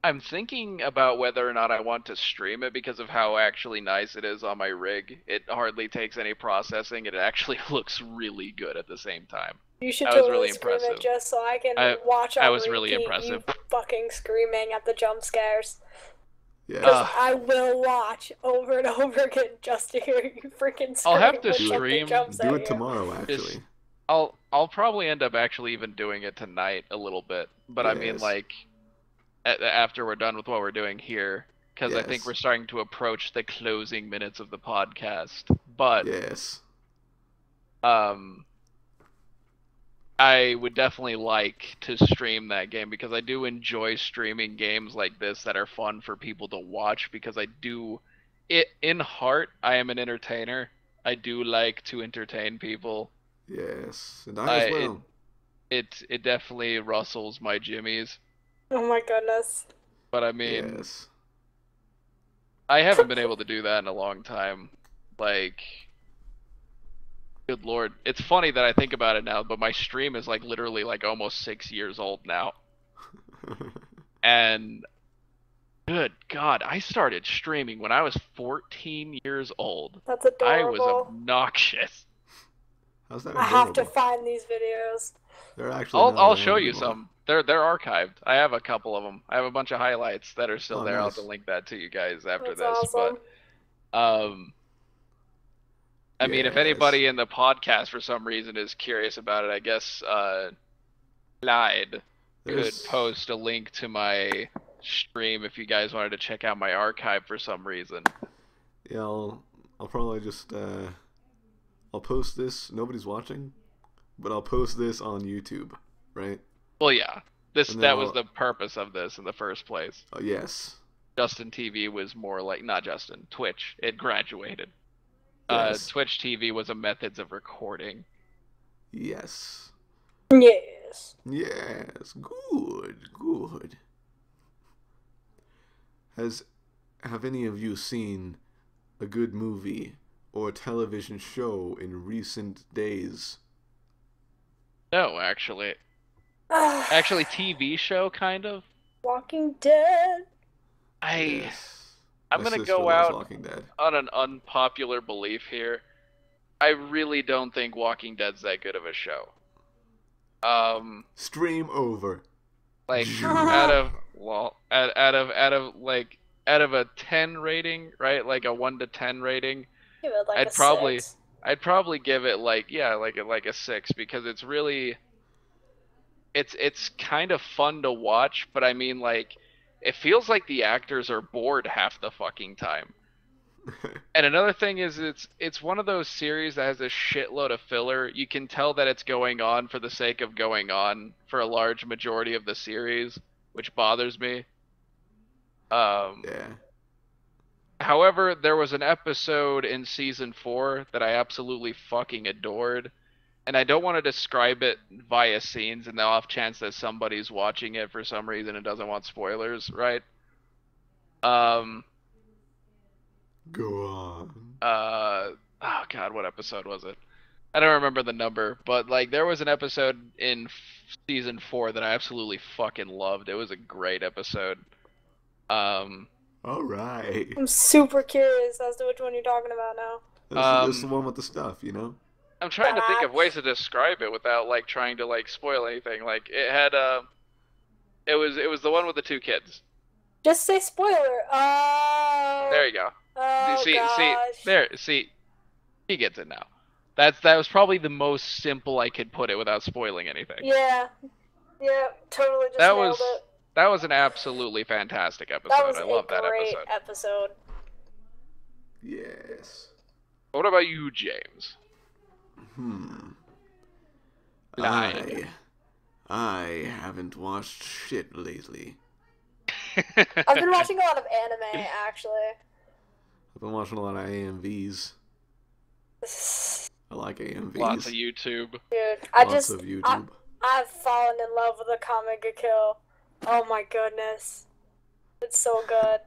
I'm thinking about whether or not I want to stream it because of how actually nice it is on my rig. It hardly takes any processing, and it actually looks really good at the same time. You should That was totally really scream impressive. it just so I can watch on I was really repeat impressive. you fucking screaming at the jump scares. Yeah. Because I will watch over and over again just to hear you freaking scream. I'll have to when something stream. jumps at Do it you. tomorrow, actually. I'll probably end up actually even doing it tonight a little bit, but I mean, Yes. like, after we're done with what we're doing here, because I think Yes. we're starting to approach the closing minutes of the podcast. But Yes. I would definitely like to stream that game because I do enjoy streaming games like this that are fun for people to watch, because I do in heart I am an entertainer. I do like to entertain people. Yes. And I as well. It definitely rustles my jimmies. Oh my goodness. But I mean, Yes. I haven't been able to do that in a long time. Like, good lord. It's funny that I think about it now, but my stream is like literally like almost 6 years old now. And good God, I started streaming when I was 14 years old. That's adorable. I was obnoxious. How's that I have to adorable? find these videos. They're actually not I'll show around you anymore. some. They're archived. I have a couple of them. I have a bunch of highlights that are still Oh, there. I'll nice. have to link that to you guys after That's this. awesome. But I mean, if Yes. anybody in the podcast for some reason is curious about it, I guess Clyde could There's- post a link to my stream if you guys wanted to check out my archive for some reason. Yeah, I'll probably just I'll post this. Nobody's watching, but I'll post this on YouTube, right? Well, yeah, And then that was I'll- the purpose of this in the first place. Yes. Justin TV was more like, not Justin, Twitch. It graduated. Yes. Twitch TV was a methods of recording. Yes. Yes. Yes. Good. Good. Have any of you seen a good movie or television show in recent days? No, actually. Actually, TV show, kind of. Walking Dead. Yes. I'm My gonna sister go loves out Walking Dead. on an unpopular belief here. I really don't think Walking Dead's that good of a show. Stream over. Like out of a 10 rating, right? Like a 1 to 10 rating, Give it like I'd a probably 6. I'd probably give it like a 6, because it's really it's kind of fun to watch, but I mean, like, it feels like the actors are bored half the fucking time. And another thing is, it's one of those series that has a shitload of filler. You can tell that it's going on for the sake of going on for a large majority of the series, which bothers me. Yeah. However, there was an episode in season 4 that I absolutely fucking adored, and I don't want to describe it via scenes in the off chance that somebody's watching it for some reason and doesn't want spoilers, right? Go on. Oh god, what episode was it? I don't remember the number, but like there was an episode in season 4 that I absolutely fucking loved. It was a great episode. All right. I'm super curious as to which one you're talking about now. This is the one with the stuff, you know? I'm trying to think of ways to describe it without like trying to like spoil anything. Like it had it was the one with the 2 kids. Just say spoiler. Oh. There you go. Oh gosh. See, he gets it now. That was probably the most simple I could put it without spoiling anything. Yeah. Yeah. Totally just That nailed was it. That was an absolutely fantastic episode. That was I love that a great episode. episode. Yes. What about you, James? I haven't watched shit lately. I've been watching a lot of anime, actually. I've been watching a lot of AMVs. I like AMVs. Lots of YouTube. Dude, Lots of YouTube. I've fallen in love with a comic kill. Oh my goodness. It's so good.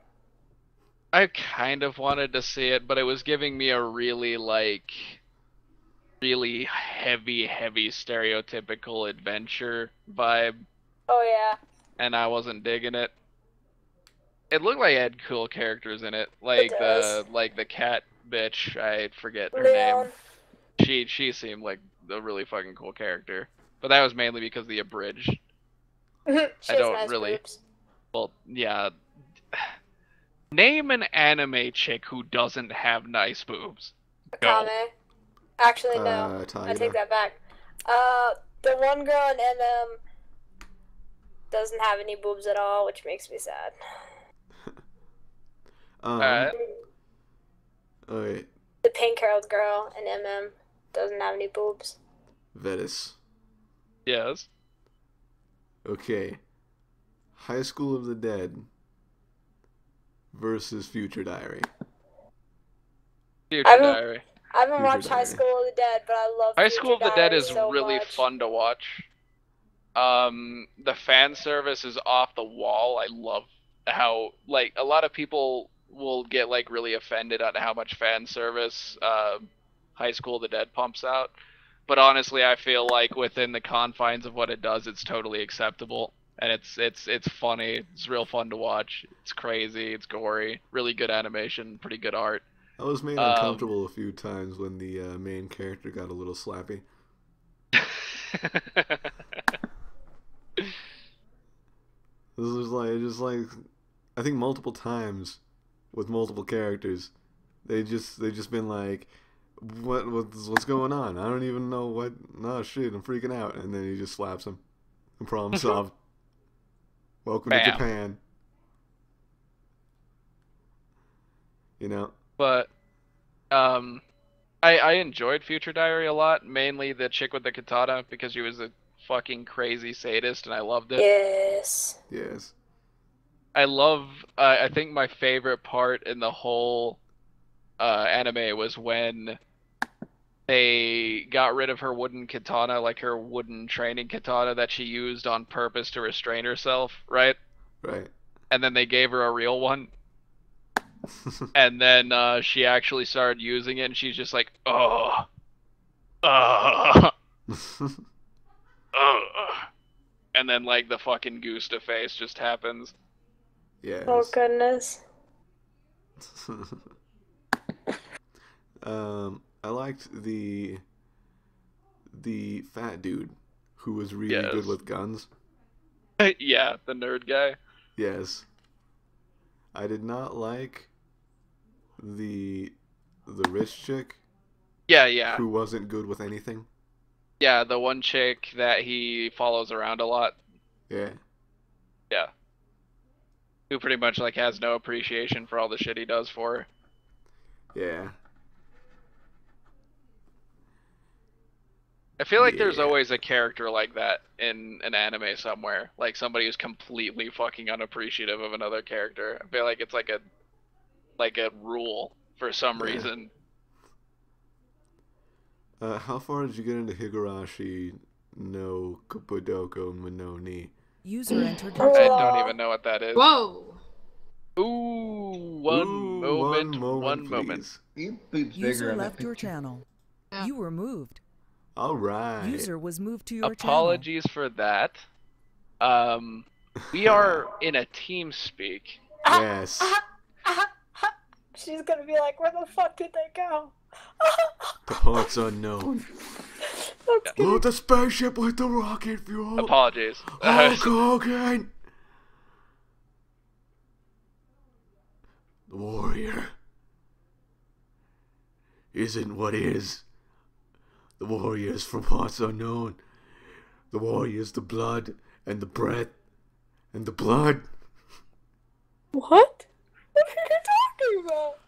I kind of wanted to see it, but it was giving me a really heavy stereotypical adventure vibe, Oh yeah. and I wasn't digging it. It looked like it had cool characters in it, like the cat bitch. I forget her Leon. name. She seemed like a really fucking cool character, but that was mainly because of the abridged. She has don't nice really- boobs. Well, yeah. Name an anime chick who doesn't have nice boobs. Go. Akame. Actually, no. I Taira. take that back. The one girl in MM doesn't have any boobs at all, which makes me sad. Alright. Alright. The pink-haired girl in MM doesn't have any boobs. Vetus. Yes. Okay. High School of the Dead versus Future Diary. Future I don't- Diary. I haven't Future watched High Diary. School of the Dead, but I love High Future School of the Dead Diary is so really much. fun to watch. The fan service is off the wall. I love how, like, a lot of people will get, like, really offended at how much fan service High School of the Dead pumps out. But honestly, I feel like within the confines of what it does, it's totally acceptable. And it's funny. It's real fun to watch. It's crazy. It's gory. Really good animation. Pretty good art. I was made uncomfortable a few times when the main character got a little slappy. This was like, I think multiple times with multiple characters, they just been like, what's going on? I don't even know what. No shit, I'm freaking out, and then he just slaps him. And problem solved. Welcome to Bam. Japan. You know. But I enjoyed Future Diary a lot, mainly the chick with the katana, because she was a fucking crazy sadist and I loved it. Yes. Yes. I think my favorite part in the whole anime was when they got rid of her wooden katana, like her wooden training katana that she used on purpose to restrain herself, right? Right. And then they gave her a real one. And then she actually started using it, and she's just like, oh, and then like the fucking Gusta face just happens. Yes. Oh goodness. I liked the fat dude who was really Yes. good with guns. Yeah, the nerd guy. Yes. I did not like the rich chick Yeah. who wasn't good with anything. Yeah, the one chick that he follows around a lot. Yeah. Yeah. Who pretty much like has no appreciation for all the shit he does for her. Yeah. I feel like there's Yeah. always a character like that in an anime somewhere. Like somebody who's completely fucking unappreciative of another character. I feel like it's like a rule for some Yeah. reason. How far did you get into Higurashi no Kupodoko no Ni? User entered I your channel. don't even know what that is. Whoa! Ooh, one moment. please. Your boob's bigger User in that left your picture. channel. Yeah. You were moved. All right. User was moved to your Apologies for that. We are in a team speak. Yes. She's gonna be like, where the fuck did they go? The parts unknown. That's good. Load the spaceship with the rocket fuel. Apologies. Hulk Hogan. The warrior isn't what is. The warrior is from parts unknown. The warrior is the blood and the breath and the blood. What? What are you talking about?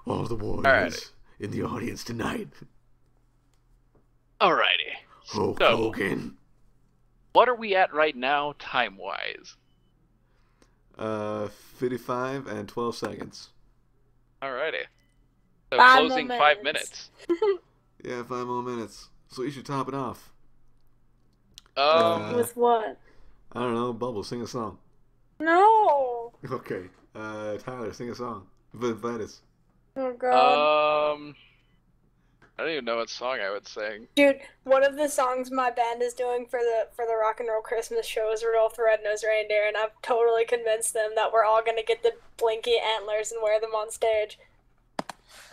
All the warriors in the audience tonight. Alrighty. Hulk So, Hogan. what are we at right now, time-wise? 55 and 12 seconds. Alrighty. So 5 closing more 5 minutes. minutes. Yeah, 5 more minutes. So you should top it off. With what? I don't know, Bubble, sing a song. No. Okay. Tyler, sing a song. Venice. Oh god. I don't even know what song I would sing. Dude, one of the songs my band is doing for the Rock and Roll Christmas show is Rudolph the Red-Nosed Reindeer, and I've totally convinced them that we're all gonna get the blinky antlers and wear them on stage.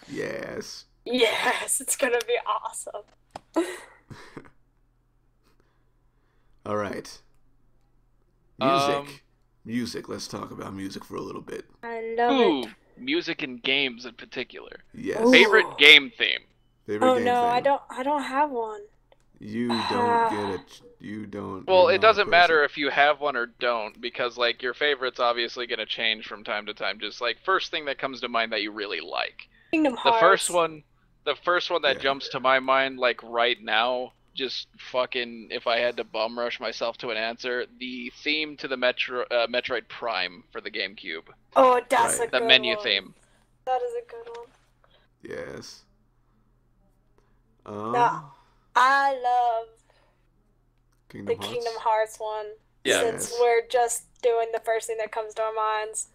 Yes. Yes, it's gonna be awesome. All right. Music. Music. Let's talk about music for a little bit. I love Ooh, it. music and games in particular. Yes. Ooh. Favorite game theme. Favorite Oh game no, thing. I don't have one. You don't get it. You don't. Well, you're it not a doesn't matter person. if you have one or don't, because like your favorite's obviously gonna change from time to time. Just like first thing that comes to mind that you really like. Kingdom The Hearts. first one that Yeah. jumps to my mind, like right now, just fucking, if I had to bum rush myself to an answer, the theme to the Metroid Prime for the GameCube. Oh, that's Right. a The good menu one. theme. That is a good one. Yes. No. I love Kingdom the Hearts. Kingdom Hearts one. Yeah. Since Yes. we're just doing the first thing that comes to our minds.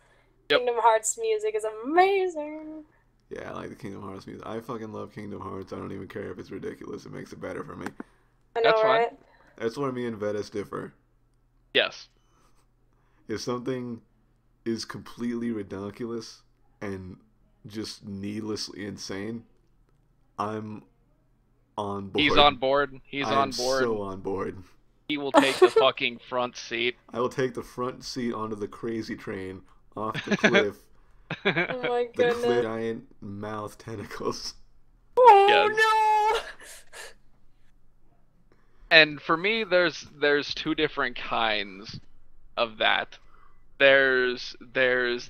Yep. Kingdom Hearts music is amazing. Yeah, I like the Kingdom Hearts music. I fucking love Kingdom Hearts. I don't even care if it's ridiculous. It makes it better for me. I know, That's fine. right? That's where me and Vetus differ. Yes. If something is completely ridiculous and just needlessly insane, I'm on board. He's on board. He's I on am board. so on board. He will take the fucking front seat. I will take the front seat onto the crazy train off the cliff. Oh my The goodness. cliff giant mouth tentacles. Oh Yes. no! And for me, there's two different kinds of that. There's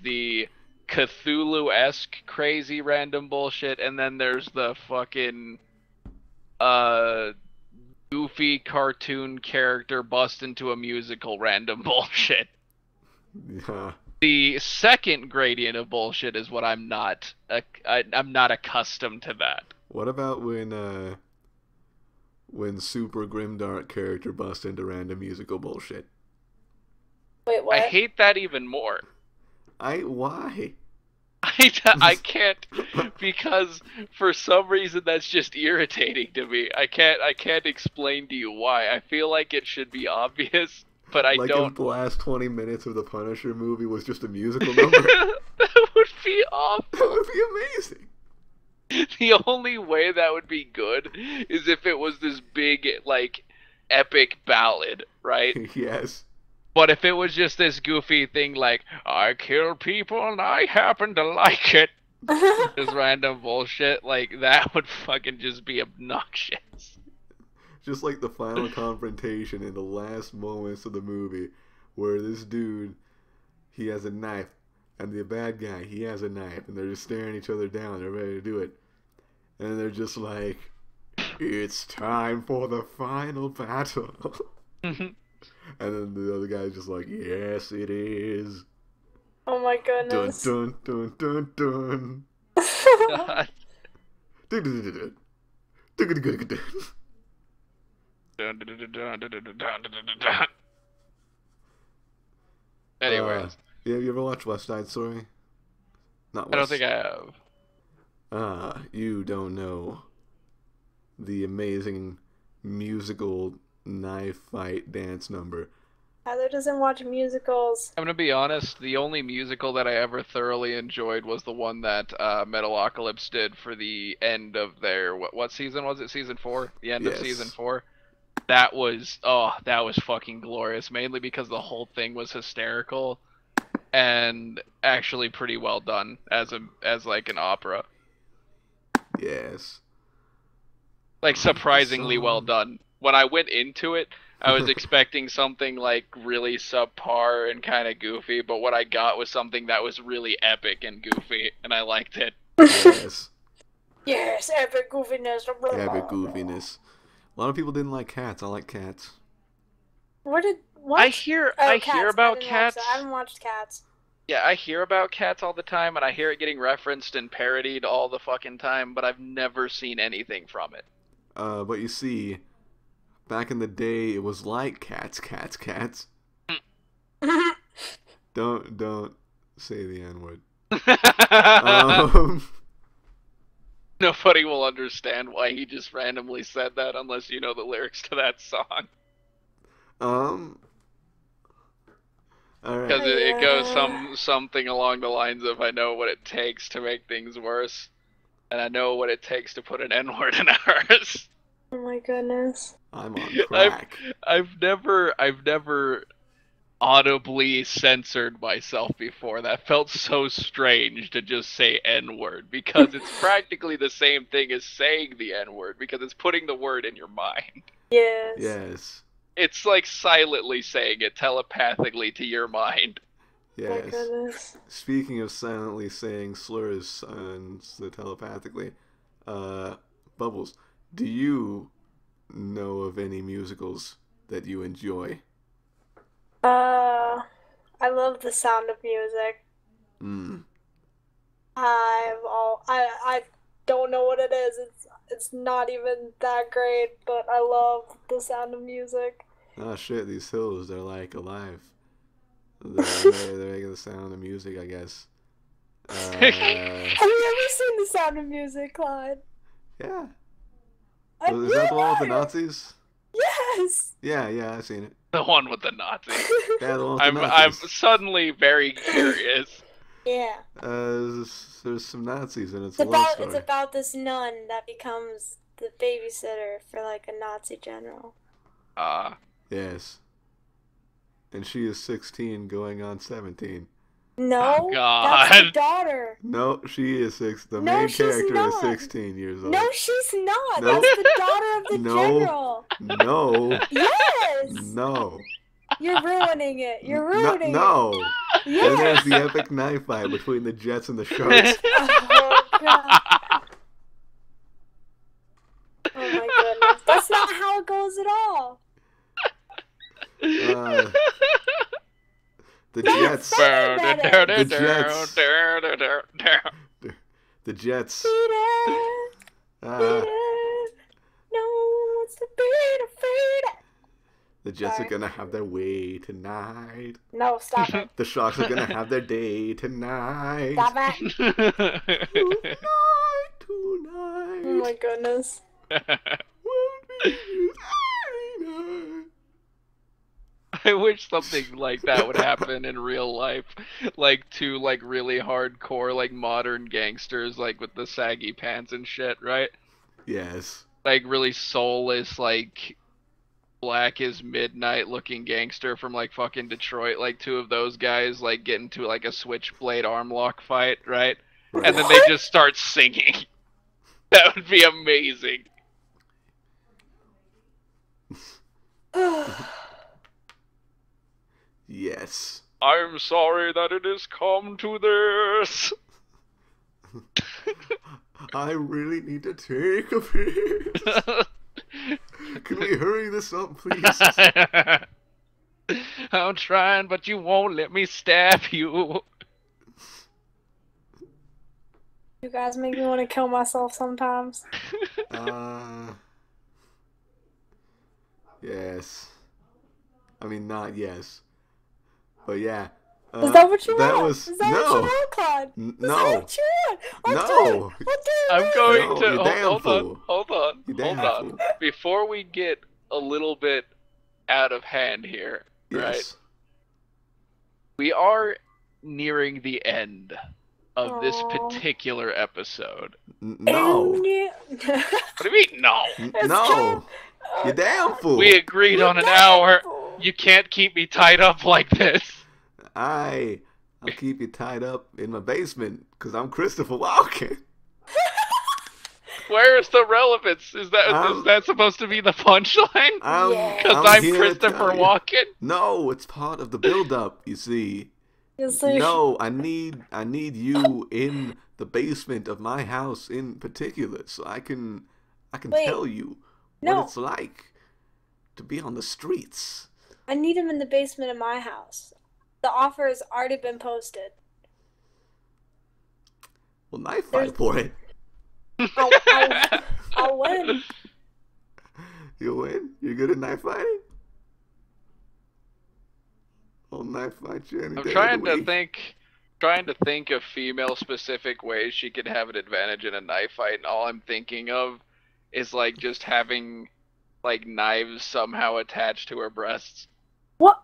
the Cthulhu-esque crazy random bullshit, and then there's the fucking goofy cartoon character bust into a musical random bullshit. Yeah. The second gradient of bullshit is what I'm not accustomed to that. What about when Super Grimdark character busts into random musical bullshit? Wait, what? I hate that even more. Why? I can't, because for some reason that's just irritating to me. I can't explain to you why. I feel like it should be obvious, but I Like don't. if the last 20 minutes of the Punisher movie was just a musical number, That would be awful. that would be amazing. The only way that would be good is if it was this big, like, epic ballad, right? Yes. But if it was just this goofy thing like, I kill people and I happen to like it, this random bullshit, like, that would fucking just be obnoxious. Just like the final confrontation in the last moments of the movie, where this dude, he has a knife, and the bad guy, he has a knife, and they're just staring each other down, they're ready to do it. And they're just like, it's time for the final battle. And then the other guy's just like, yes, it is. Oh my Dun goodness. dun dun dun dun. God. Dun, dun, dun, dun, dun. Dun, dun, dun, dun, dun. Dun, dun, dun, dun, dun, dun, dun, dun, dun, dun. Anyways, Yeah, you ever watch West Side Story? Not West. I don't think I have. You don't know the amazing musical knife fight dance number. Tyler doesn't watch musicals. I'm gonna be honest, the only musical that I ever thoroughly enjoyed was the one that Metalocalypse did for the end of their, what season was it? Season 4? The end of Yes. season 4? That was fucking glorious, mainly because the whole thing was hysterical and actually pretty well done as like an opera. Yes. Like surprisingly well done. When I went into it, I was expecting something like really subpar and kind of goofy, but what I got was something that was really epic and goofy, and I liked it. Yes. Yes, epic goofiness. Epic goofiness. A lot of people didn't like cats. I like cats. What? I hear Cats. about I didn't watch cats. that. I haven't watched Cats. Yeah, I hear about cats all the time, and I hear it getting referenced and parodied all the fucking time, but I've never seen anything from it. But you see, back in the day, it was like cats. Don't say the N-word. Nobody will understand why he just randomly said that unless you know the lyrics to that song. Alright. Because it goes something along the lines of, I know what it takes to make things worse, and I know what it takes to put an N-word in ours. Oh my goodness. I'm on crack. I've never audibly censored myself before. That felt so strange to just say N-word, because it's practically the same thing as saying the N-word, because it's putting the word in your mind. Yes. Yes. It's like silently saying it telepathically to your mind. Oh my Yes. goodness. Speaking of silently saying slurs telepathically, Bubbles, do you know of any musicals that you enjoy? I love The Sound of Music. I don't know what it is. It's not even that great, but I love The Sound of Music. Oh shit, these hills, they're like alive. They're making the sound of music, I guess. Have you ever seen The Sound of Music, Clyde? Yeah. I've Is that the one with the never- Nazis? Yes! Yeah, I've seen it. The one with the Nazis. Yeah, the one with I'm the Nazis. suddenly very curious. Yeah. There's some Nazis and it's a love story. It's about this nun that becomes the babysitter for like a Nazi general. Yes. And she is 16 going on 17. No, Oh, God. that's the daughter. No, she is 6. The No, main she's character not. is 16 years old. No, she's not. No. That's the daughter of the No. general. No. Yes. No. You're ruining it. You're ruining No. it. Then Yes. there's the epic knife fight between the Jets and the Sharks. Oh, God. Oh my goodness. That's not how it goes at all. The That's Jets. so better. The Jets. Peter, Ah, Peter, no one wants to be defeated. the Jets Sorry. are gonna have their way tonight. No, stop it. The Sharks are gonna have their day tonight. Stop it. Tonight. Oh my goodness. I wish something like that would happen in real life. Like two like really hardcore like modern gangsters like with the saggy pants and shit, right? Yes. Like really soulless like black as midnight looking gangster from like fucking Detroit, like two of those guys like get into like a switchblade arm lock fight, right? And then they just start singing. That would be amazing. Yes. I'm sorry that it has come to this. I really need to take a piss. Can we hurry this up, please? I'm trying, but you won't let me stab you. You guys make me want to kill myself sometimes. Yes. I mean, not yes. But yeah. Is that what you that want? Was, Is that no. what you want, Claude? No. Is that what you want? I'll No. do it. I'll do it. I'm going No, to you damn hold on, fool. hold You damn on. fool. Before we get a little bit out of hand here, right? Yes. We are nearing the end of this Aw. particular episode. No. And you- What do you mean, no? No. You damn fool. We agreed on an hour. You can't keep me tied up like this. I'll keep you tied up in my basement because I'm Christopher Walken. Where's the relevance? Is that supposed to be the punchline? Because I'm Christopher Walken? No, it's part of the build-up, you see. Yes, sir. No, I need you in the basement of my house in particular, so I can tell you what it's like to be on the streets. I need him in the basement of my house. The offer has already been posted. Well, knife fight for it. I'll win. You win? You're good at knife fighting? I'll knife fight you any day. I'm trying to think of female-specific ways she could have an advantage in a knife fight, and all I'm thinking of is like just having like knives somehow attached to her breasts. What?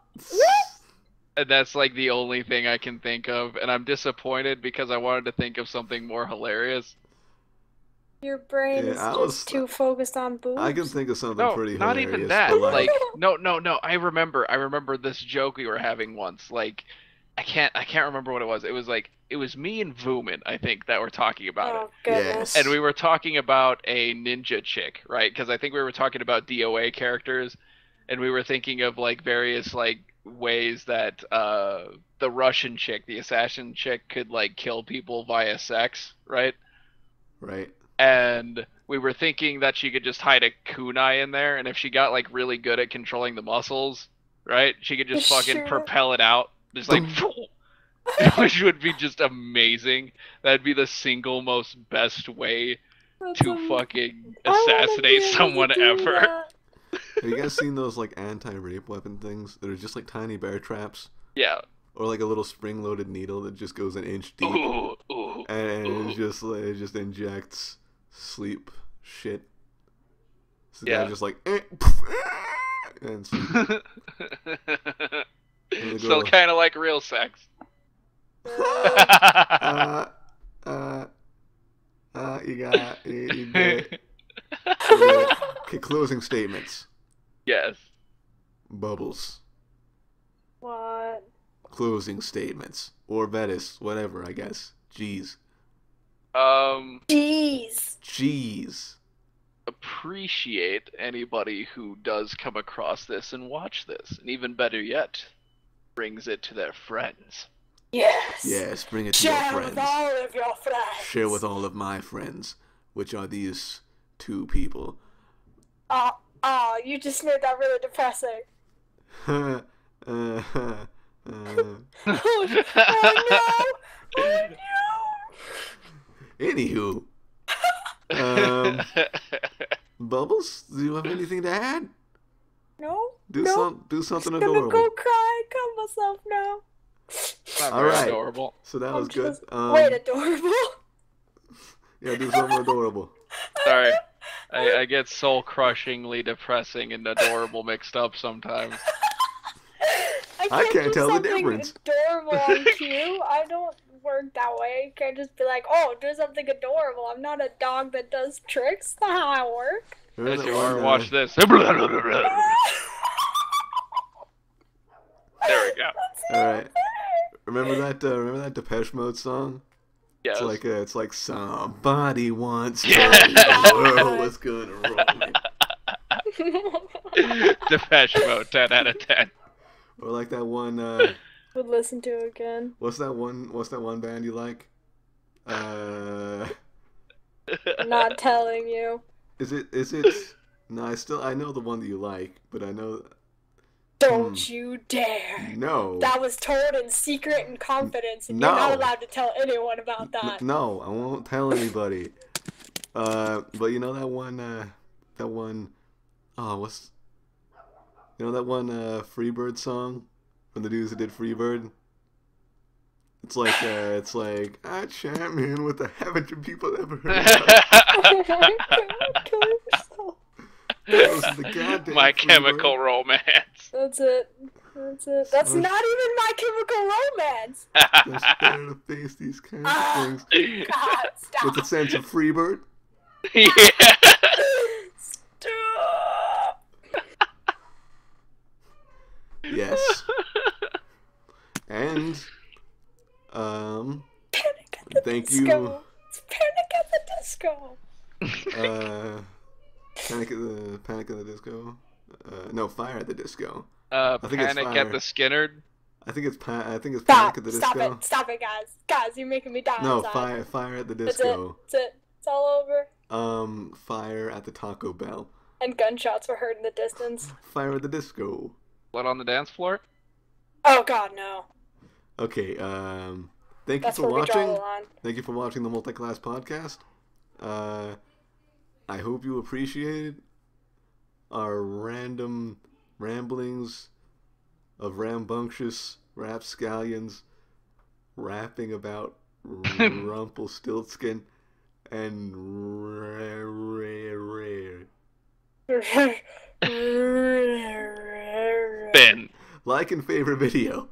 And that's like the only thing I can think of, and I'm disappointed because I wanted to think of something more hilarious. Your brain is just too focused on boobs. I can think of something pretty hilarious. Not even that. Like, no. I remember this joke we were having once. Like, I can't remember what it was. It was me and Vooman, I think, that were talking about it. Goodness. Yes. And we were talking about a ninja chick, right? Because I think we were talking about DOA characters, and we were thinking of like various like ways that the Russian chick, the assassin chick, could like kill people via sex, right? Right. And we were thinking that she could just hide a kunai in there, and if she got like really good at controlling the muscles, right, she could just fucking propel it out, just like, which would be just amazing. That'd be the single most best way to fucking assassinate someone ever. Have you guys seen those like anti-rape weapon things that are just like tiny bear traps? Yeah. Or like a little spring-loaded needle that just goes an inch deep, and it just injects sleep shit. So the guy just like and sleep. Still kind of like real sex. You did. Okay, closing statements. Yes. Bubbles. What? Closing statements. Or Vetus, whatever, I guess. Jeez. Jeez. Appreciate anybody who does come across this and watch this. And even better yet, brings it to their friends. Yes, bring it to your friends. Share with all of your friends. Share with all of my friends, which are these two people. You just made that really depressing. Oh no! Anywho. Bubbles, do you have anything to add? No. Do something I'm adorable. gonna go cry and cut myself now. Not all very right. adorable. So that was good. Wait, adorable? Yeah, do something adorable. Sorry. I get soul-crushingly depressing and adorable mixed up sometimes. I can't tell the difference. Adorable on cue. I don't work that way. You can't just be like, oh, do something adorable. I'm not a dog that does tricks. That's not how I work. Yes, you are. Watch this. There we go. Alright. Remember that Depeche Mode song? Yes. It's like somebody once told me the world was gonna roll me. Depeche Mode, 10 out of 10. Or like that one. Would listen to it again. What's that one band you like? I'm not telling you. Is it? No, I know the one that you like, but I know. Don't you dare! No. That was told in secret and confidence, and you're not allowed to tell anyone about that. No, I won't tell anybody. But you know that one. Oh, what's? You know that one Freebird song from the dudes that did Freebird? It's like I champion with the haven't you people ever heard of? Kill yourself. The goddamn My Freebird. Chemical Romance. That's it. That's not even My Chemical Romance. It's better to face these kinds of things God, stop. with a sense of Freebird. Yeah. Stop. Yes. And Panic at the thank Disco. you. It's Panic at the Disco. Panic at the Disco. No, Fire at the Disco. Panic it's at Fire. the Skinnerd. I think it's Panic Stop! at the Stop Disco. it! Stop it, guys! Guys, you're making me die. No, inside. Fire at the That's Disco. it. That's it. It's all over. Fire at the Taco Bell. And gunshots were heard in the distance. Fire at the Disco. Blood on the dance floor. Oh God, no! Okay. Thank That's you for where we draw the watching. line. Thank you for watching the Multiclass Podcast. I hope you appreciated our random ramblings of rambunctious rapscallions rapping about Rumpelstiltskin and Ben. like and favorite video.